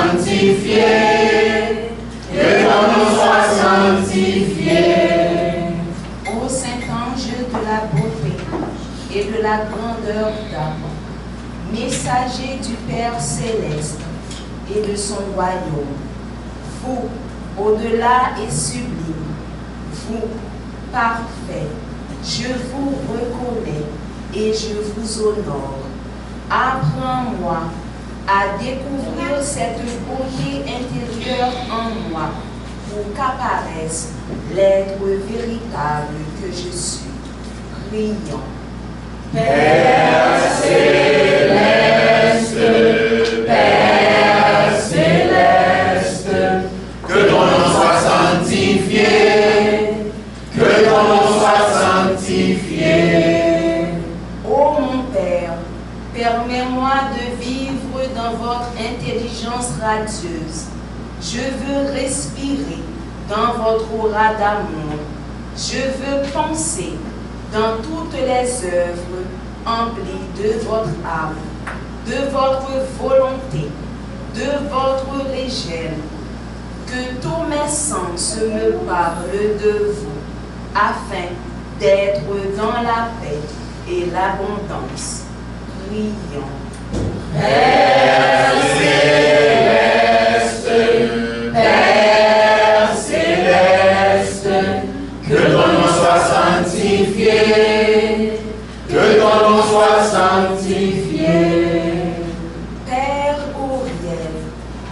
sanctifié, que ton nom soit sanctifié. Ô saint ange de la beauté et de la grandeur d'âme, messager du Père céleste et de son royaume, vous, au-delà et sublime, vous, parfait, je vous reconnais et je vous honore. Apprends-moi à découvrir cette beauté intérieure en moi pour qu'apparaisse l'être véritable que je suis. Prions. Père céleste, Père céleste, que ton nom soit sanctifié, que ton nom soit sanctifié. Ô mon Père, permets-moi de vivre dans votre intelligence radieuse. Je veux respirer dans votre aura d'amour. Je veux penser dans toutes les œuvres emplies de votre âme, de votre volonté, de votre régime. Que tous mes sens me parlent de vous, afin d'être dans la paix et l'abondance. Prions. Père céleste, Père céleste, que ton nom soit sanctifié, que ton nom soit sanctifié. Père Auriel,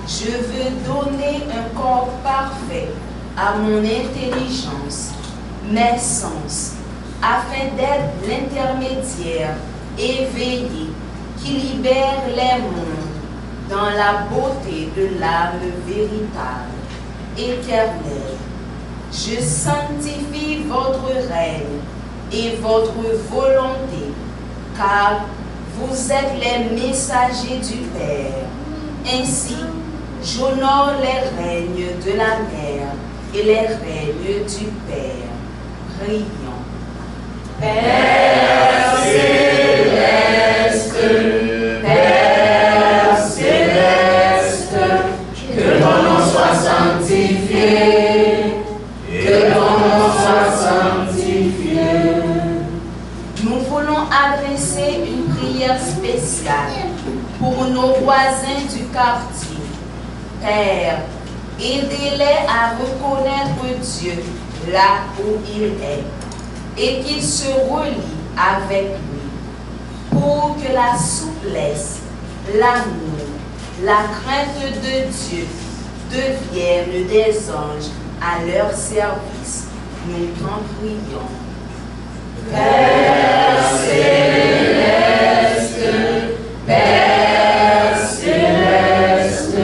je veux donner un corps parfait à mon intelligence, mes sens, afin d'être l'intermédiaire éveillé qui libère les mondes dans la beauté de l'âme véritable, éternelle. Je sanctifie votre règne et votre volonté, car vous êtes les messagers du Père. Ainsi, j'honore les règnes de la Mère et les règnes du Père. Prions. Père céleste, Père céleste, que ton nom soit sanctifié, que ton nom soit sanctifié. Nous voulons adresser une prière spéciale pour nos voisins du quartier. Père, aidez-les à reconnaître Dieu là où il est et qu'ils se relient avec lui pour que la souplesse, l'amour, la crainte de Dieu deviennent des anges à leur service. Nous t'en prions. Père céleste, Père céleste,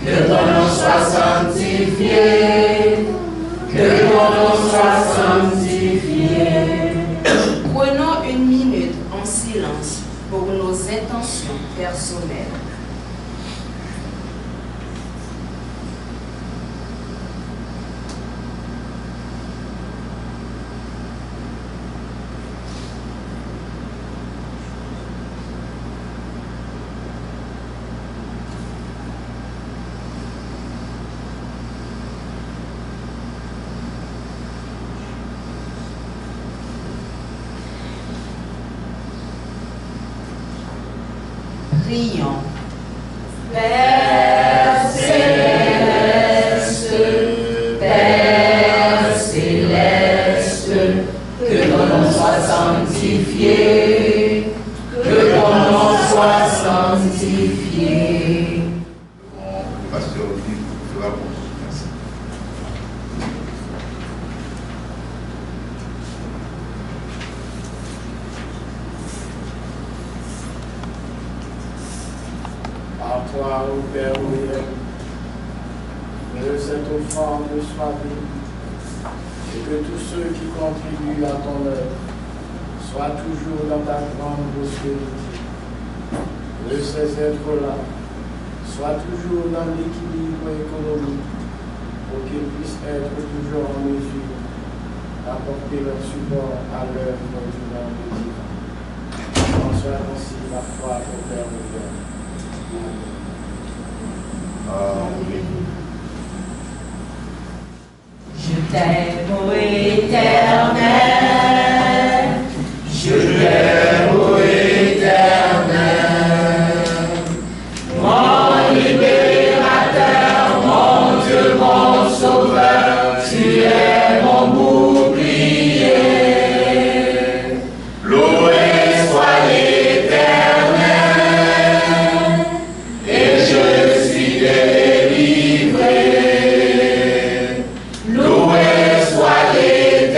que ton nom soit sanctifié, que ton nom soit sanctifié. Prenons une minute en silence pour nos intentions personnelles. Prions. Père céleste, Père céleste, que ton nom soit sanctifié, que ton nom soit sanctifié. Pasteur Olivier fera pour nous. Merci. À toi, ô Père Auriel, que cette offrande soit bénie et que tous ceux qui contribuent à ton œuvre soient toujours dans ta grande prospérité. Que ces êtres-là soient toujours dans l'équilibre économique pour qu'ils puissent être toujours en mesure d'apporter leur support à l'œuvre du monde divin. En soit ainsi la foi au Père Auriel. Amen. t'aime, ô Éternel, Je t'aime, ô Éternel, mon libérateur, mon Dieu, mon sauveur, tu es mon bouclier. Loué soit l'Éternel, et je suis délivré. Loué soit l'Éternel,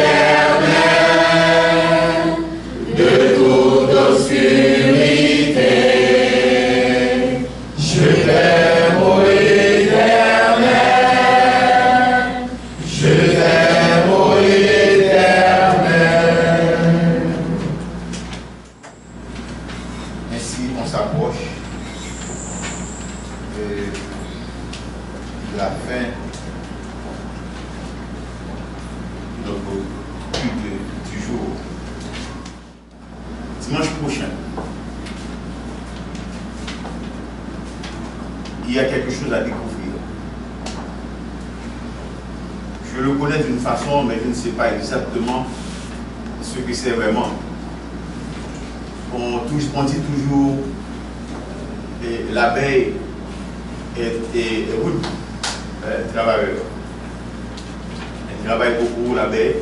de toute obscurité. Je t'aime, ô Éternel, je t'aime, ô Éternel. Ainsi, on s'approche de la fin de notre culte du jour. Dimanche prochain, il y a quelque chose à découvrir. Je le connais d'une façon, mais je ne sais pas exactement ce que c'est vraiment. On dit toujours l'abeille est rude, travailleur. Elle travaille beaucoup, l'abeille,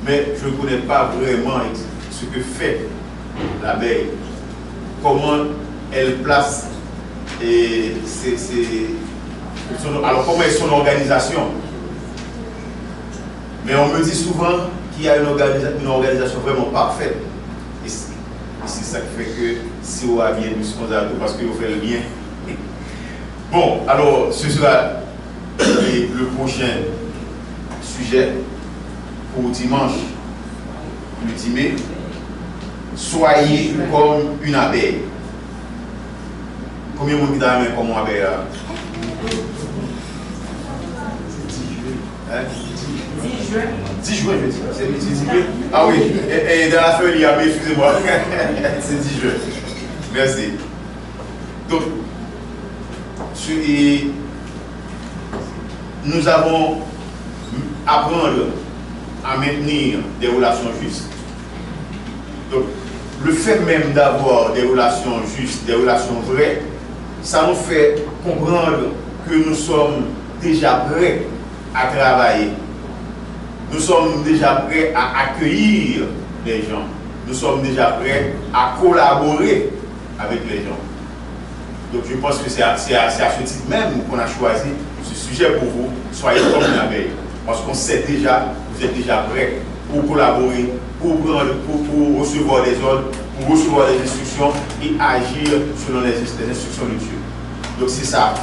mais je ne connais pas vraiment ce que fait l'abeille, comment elle place alors comment est son organisation. Mais on me dit souvent qu'il y a une organisation vraiment parfaite. Et c'est ça qui fait que si on a bien nous sommes à tout parce qu'on fait le bien. Bon, alors ce sera le prochain sujet pour dimanche, le 10 mai. Soyez comme une abeille. Combien de monde qui t'a mis comme une abeille là? 10 juin, je veux dire. C'est 10 juin. Ah oui, et dans la feuille, il y a, mais excusez-moi, c'est 10 juin. Merci. Donc, nous avons apprendre à maintenir des relations justes. Donc, le fait même d'avoir des relations justes, des relations vraies, ça nous fait comprendre que nous sommes déjà prêts à travailler. Nous sommes déjà prêts à accueillir les gens. Nous sommes déjà prêts à collaborer avec les gens. Donc je pense que c'est à ce titre même qu'on a choisi ce sujet pour vous. Soyez comme une abeille. Parce qu'on sait déjà, vous êtes déjà prêts pour collaborer, pour recevoir des ordres, pour recevoir des instructions et agir selon les instructions de Dieu. Donc c'est ça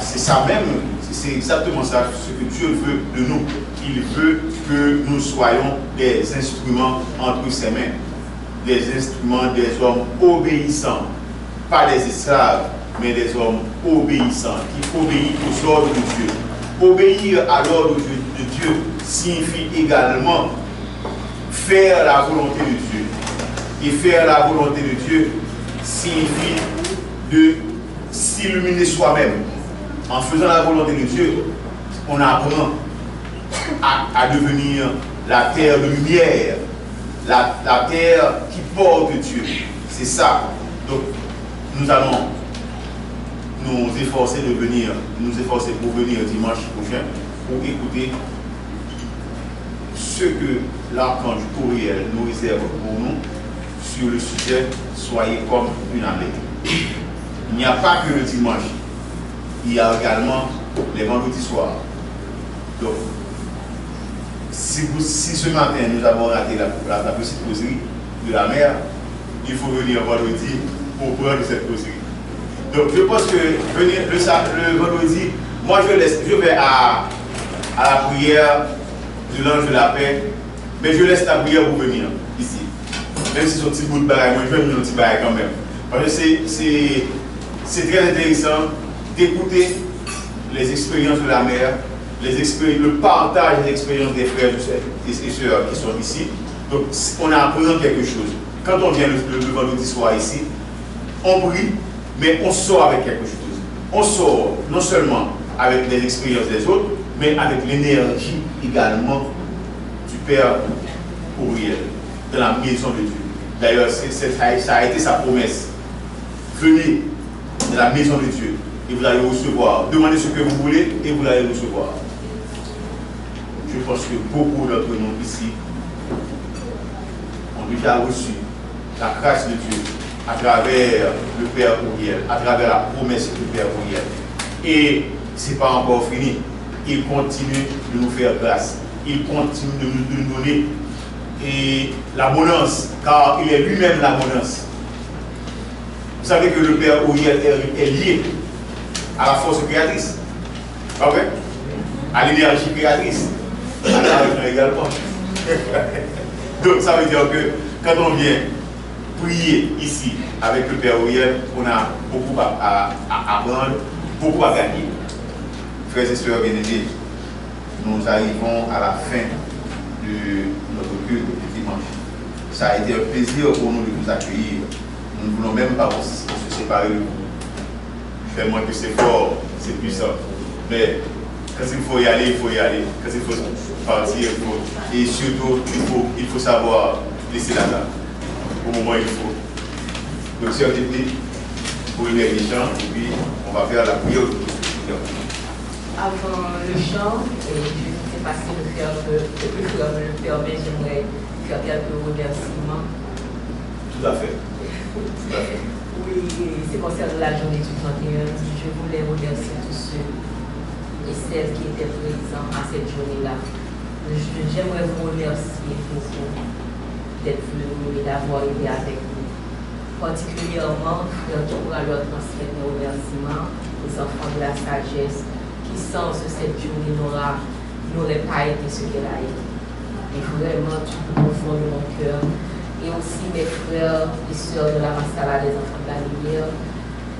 même, c'est exactement ça ce que Dieu veut de nous. Il veut que nous soyons des instruments entre ses mains, des instruments des hommes obéissants, pas des esclaves, mais des hommes obéissants, qui obéissent aux ordres de Dieu. Obéir à l'ordre de Dieu signifie également faire la volonté de Dieu. Et faire la volonté de Dieu signifie de s'illuminer soi-même. En faisant la volonté de Dieu, on apprend à devenir la terre de lumière, la terre qui porte Dieu. C'est ça. Donc, nous allons nous efforcer pour venir dimanche prochain pour écouter ce que l'archange Uriel nous réserve pour nous sur le sujet « Soyez comme une abeille ». Il n'y a pas que le dimanche, il y a également les vendredis soirs. Donc, si ce matin nous avons raté la petite causerie de la mer, il faut venir vendredi pour prendre cette causerie. Donc je pense que venir le vendredi, moi je vais à la prière de l'ange de la paix, mais je laisse la prière pour venir ici. Même si c'est un petit bout de bagaille, moi je vais venir un petit bagaille quand même. Parce que c'est très intéressant d'écouter les expériences de la mer, le partage des expériences des frères et sœurs qui sont ici. Donc on apprend quelque chose. Quand on vient le vendredi soir ici, on prie, mais on sort avec quelque chose. On sort non seulement avec les expériences des autres, mais avec l'énergie également du Père Uriel, dans la maison de Dieu. D'ailleurs, ça a été sa promesse. Venez dans la maison de Dieu et vous allez recevoir. Demandez ce que vous voulez et vous allez recevoir. Je pense que beaucoup d'entre nous ici ont déjà reçu la grâce de Dieu à travers le Père Uriel, à travers la promesse du Père Uriel. Et ce n'est pas encore fini. Il continue de nous faire grâce. Il continue de nous donner l'abondance, car il est lui-même l'abondance. Vous savez que le Père Uriel est lié à la force créatrice. Pas vrai? À l'énergie créatrice. À l'argent également. Donc ça veut dire que quand on vient prier ici avec le Père Uriel, on a beaucoup à apprendre, beaucoup à gagner. Frères et sœurs bien-aimés, nous arrivons à la fin de notre culte de dimanche. Ça a été un plaisir pour nous de vous accueillir. Nous ne voulons même pas se séparer de vous. Fais moins que c'est fort, c'est puissant. Mais quand il faut y aller, il faut y aller. Quand il faut partir, il faut. Et surtout, il faut savoir laisser la table. Au moment où il faut. Donc, sœur Delmas, pour une les chants, et puis on va faire la prière. Avant le chant, je ne sais pas si le frère me le permet, j'aimerais faire quelques remerciements. Tout à fait. Tout à fait. Oui, c'est concernant la journée du 31. Je voulais remercier tous ceux et celles qui étaient présents à cette journée-là. J'aimerais vous remercier beaucoup d'être venus et d'avoir été avec nous. Particulièrement, frère, tu pourras leur transmettre mes remerciements aux enfants de la sagesse qui, sans cette journée, n'aurait pas été ce qu'elle a été. Et vraiment, tu peux au fond de mon cœur. Et aussi mes frères et sœurs de la Mastala des enfants de la lumière.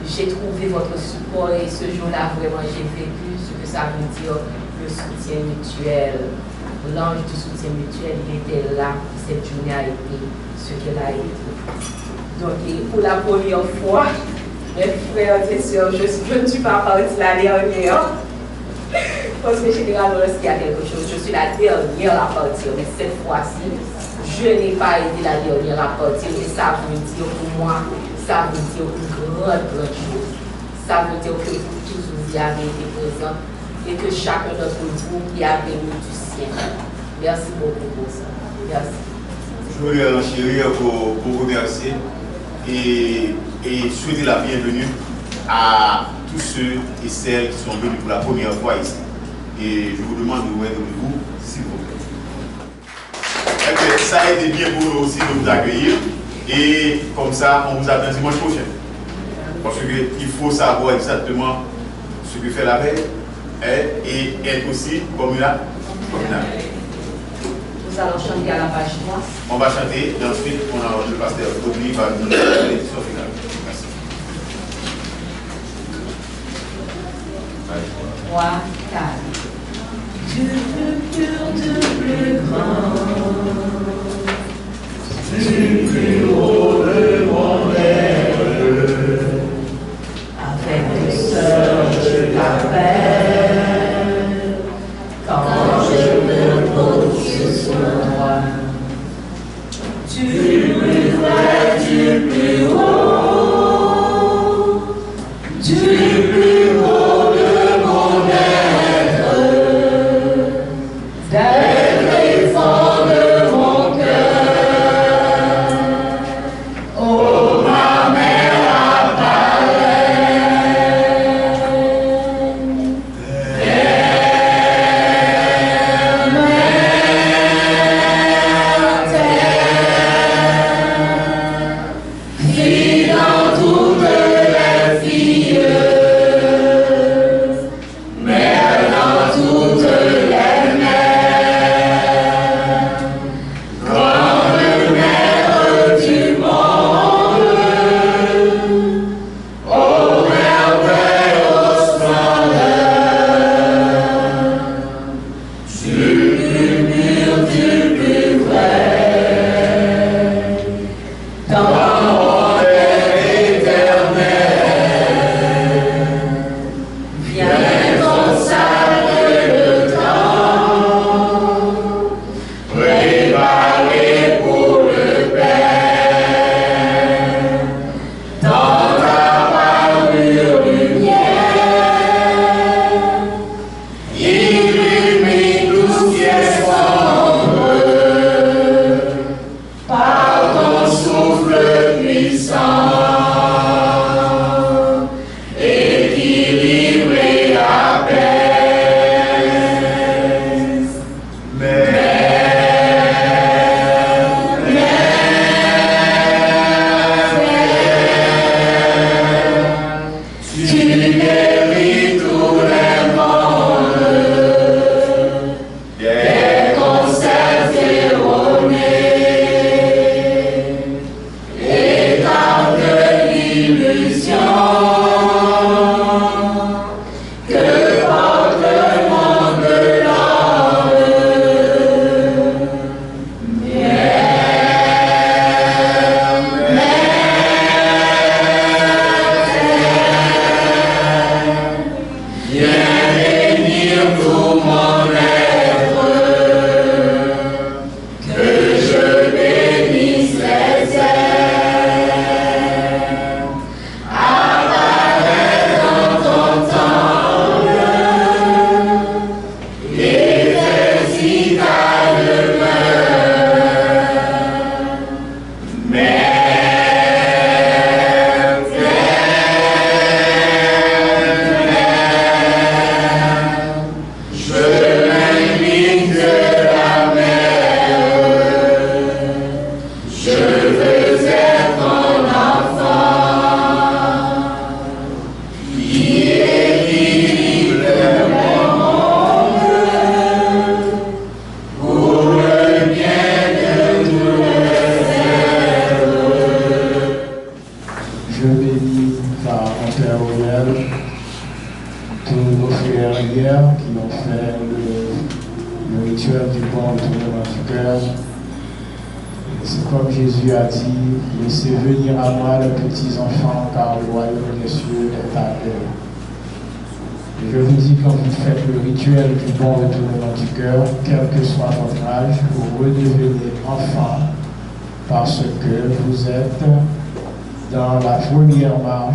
J'ai trouvé votre support et ce jour-là, vraiment, j'ai vécu ce que ça veut dire, le soutien mutuel. L'ange du soutien mutuel, il était là. Cette journée a été ce qu'elle a été. Donc, et pour la première fois, mes frères et sœurs, je ne suis pas partie la dernière. Parce que généralement, lorsqu'il y a quelque chose, je suis la dernière à partir. Mais cette fois-ci, je n'ai pas été la dernière à partir. Et ça veut dire pour moi, ça veut dire une grande chose. Ça veut dire que vous tous, vous y avez été présents et que chacun d'entre vous y a venu du ciel. Merci beaucoup pour ça. Merci. Je voulais enchérir pour remercier et souhaiter la bienvenue à tous ceux et celles qui sont venus pour la première fois ici. Et je vous demande de vous mettre debout, s'il vous plaît. Okay, ça a été bien pour nous aussi de vous accueillir. Et comme ça, on vous attend dimanche prochain. Parce qu'il faut savoir exactement ce que fait la veille et être aussi communal. Nous allons chanter à la page 3. On va chanter et ensuite le pasteur Toby va nous donner la bénédiction finale. Merci. 3, 4. Du plus pur, du plus grand, du plus haut de mon être, avec tes sœurs je l'appelle, quand je me pose sur toi, du plus vrai, du plus haut, du plus haut de mon être, des fonds de mon cœur.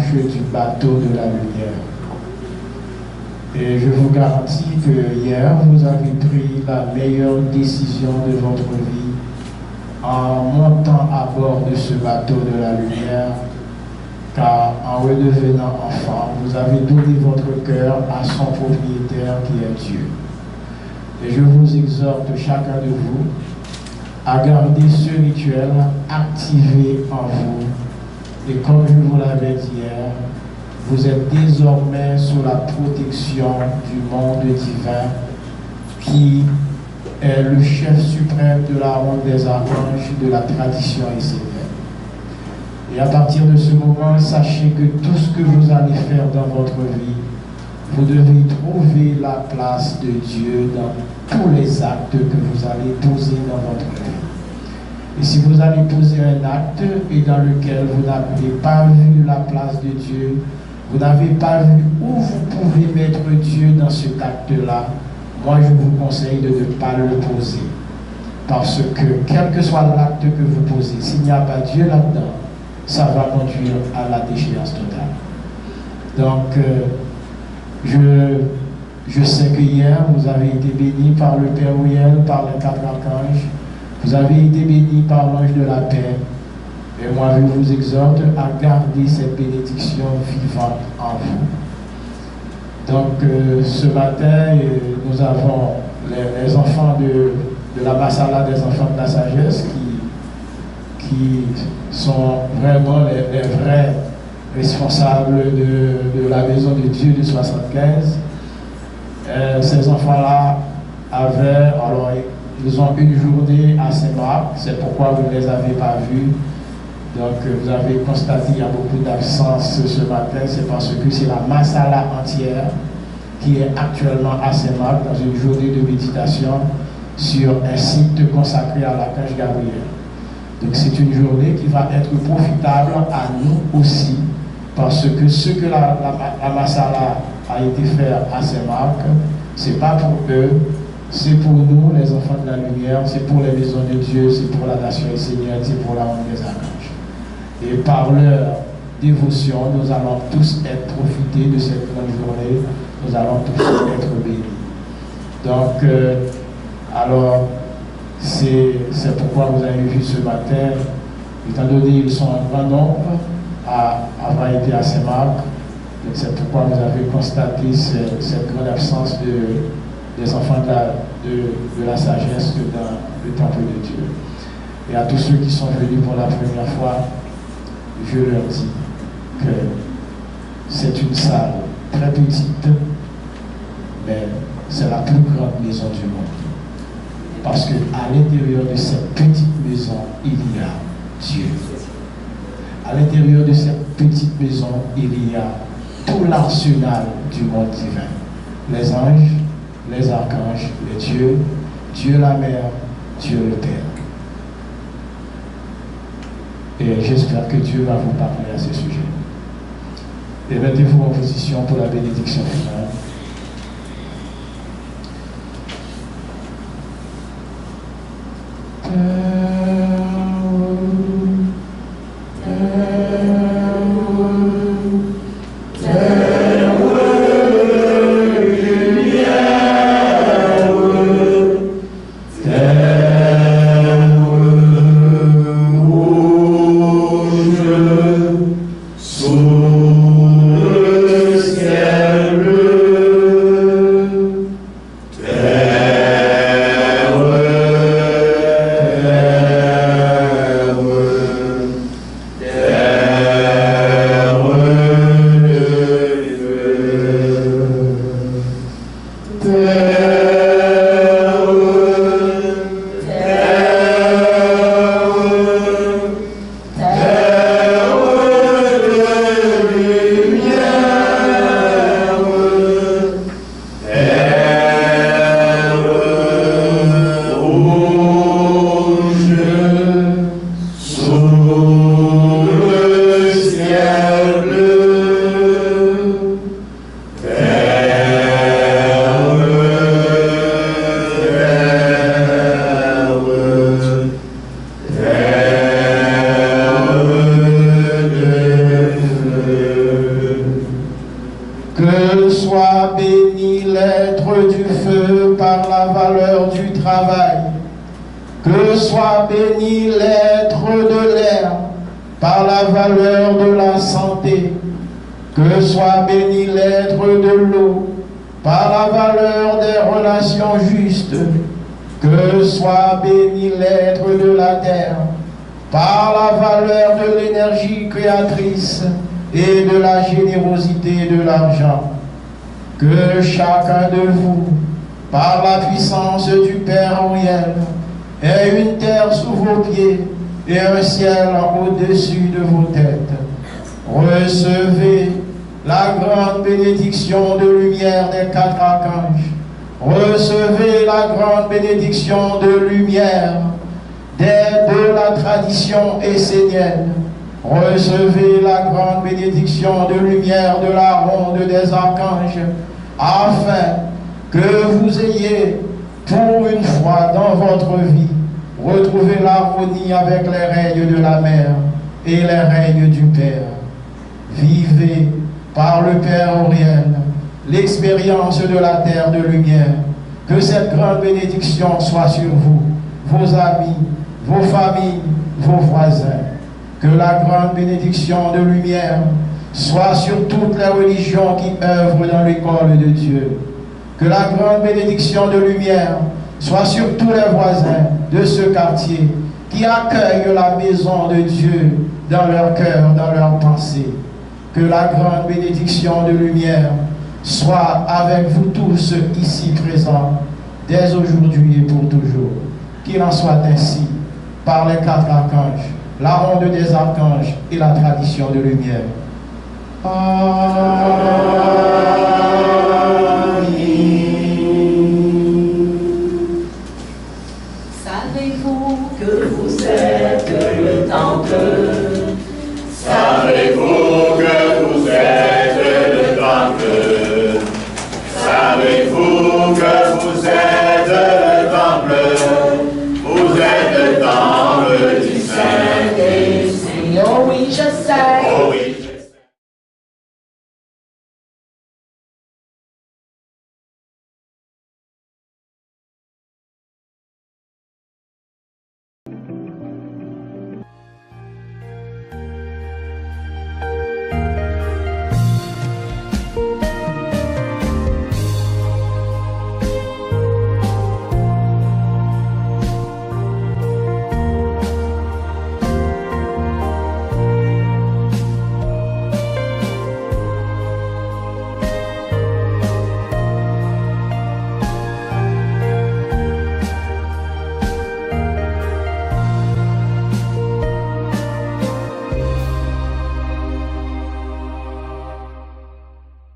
Du bateau de la lumière. Et je vous garantis que hier, vous avez pris la meilleure décision de votre vie en montant à bord de ce bateau de la lumière, car en redevenant enfant, vous avez donné votre cœur à son propriétaire qui est Dieu. Et je vous exhorte, chacun de vous, à garder ce rituel activé en vous. Et comme je vous l'avais dit hier, vous êtes désormais sous la protection du monde divin qui est le chef suprême de la ronde des archanges de la tradition essénienne. Et à partir de ce moment, sachez que tout ce que vous allez faire dans votre vie, vous devez trouver la place de Dieu dans tous les actes que vous allez poser dans votre vie. Et si vous allez poser un acte et dans lequel vous n'avez pas vu la place de Dieu, vous n'avez pas vu où vous pouvez mettre Dieu dans cet acte-là, moi je vous conseille de ne pas le poser. Parce que quel que soit l'acte que vous posez, s'il n'y a pas Dieu là-dedans, ça va conduire à la déchéance totale. Donc, je sais que hier, vous avez été bénis par le Père Uriel, par les 4 archanges. Vous avez été bénis par l'ange de la paix. Et moi, je vous exhorte à garder cette bénédiction vivante en vous. Donc, ce matin, nous avons les enfants de la Masala des enfants de la sagesse qui sont vraiment les vrais responsables de la maison de Dieu de 75. Ces enfants-là alors ils ont une journée à Saint-Marc, c'est pourquoi vous ne les avez pas vus. Donc vous avez constaté qu'il y a beaucoup d'absence ce matin, c'est parce que c'est la Masala entière qui est actuellement à Saint-Marc dans une journée de méditation sur un site consacré à l'archange Gabriel. Donc c'est une journée qui va être profitable à nous aussi, parce que ce que la Masala a été fait à Saint-Marc, ce n'est pas pour eux, c'est pour nous, les enfants de la lumière, c'est pour les maisons de Dieu, c'est pour la nation essénienne, c'est pour la ronde des archanges. Et par leur dévotion, nous allons tous être profités de cette grande journée, nous allons tous être bénis. Donc, alors, c'est pourquoi vous avez vu ce matin, étant donné qu'ils sont un grand nombre à avoir été à Saint-Marc, c'est pourquoi vous avez constaté cette grande absence des enfants de la sagesse dans le temple de Dieu. Et à tous ceux qui sont venus pour la première fois, je leur dis que c'est une salle très petite, mais c'est la plus grande maison du monde. Parce qu'à l'intérieur de cette petite maison, il y a Dieu. À l'intérieur de cette petite maison, il y a tout l'arsenal du monde divin. Les anges, les archanges, les dieux, Dieu la mère, Dieu le Père. Et j'espère que Dieu va vous parler à ce sujet. Et mettez-vous en position pour la bénédiction finale. Que soit béni l'être du feu par la valeur du travail. Que soit béni l'être de l'air par la valeur de la santé. Que soit béni l'être de l'eau par la valeur des relations justes. Que soit béni l'être de la terre par la valeur de l'énergie créatrice et de la générosité de l'argent. Que chacun de vous, par la puissance du Père Auriel, ait une terre sous vos pieds et un ciel au-dessus de vos têtes. Recevez la grande bénédiction de lumière des 4 archanges. Recevez la grande bénédiction de lumière de la tradition essénienne. Recevez la grande bénédiction de lumière de la ronde des archanges, afin que vous ayez, pour une fois dans votre vie, retrouvé l'harmonie avec les règnes de la mère et les règnes du Père. Vivez par le Père Auriel l'expérience de la terre de lumière. Que cette grande bénédiction soit sur vous, vos amis, vos familles, vos voisins. Que la grande bénédiction de lumière soit sur toutes les religions qui œuvrent dans l'école de Dieu. Que la grande bénédiction de lumière soit sur tous les voisins de ce quartier qui accueillent la maison de Dieu dans leur cœur, dans leur pensée. Que la grande bénédiction de lumière soit avec vous tous ici présents, dès aujourd'hui et pour toujours. Qu'il en soit ainsi par les 4 archanges, la ronde des archanges et la tradition de lumière. Amen.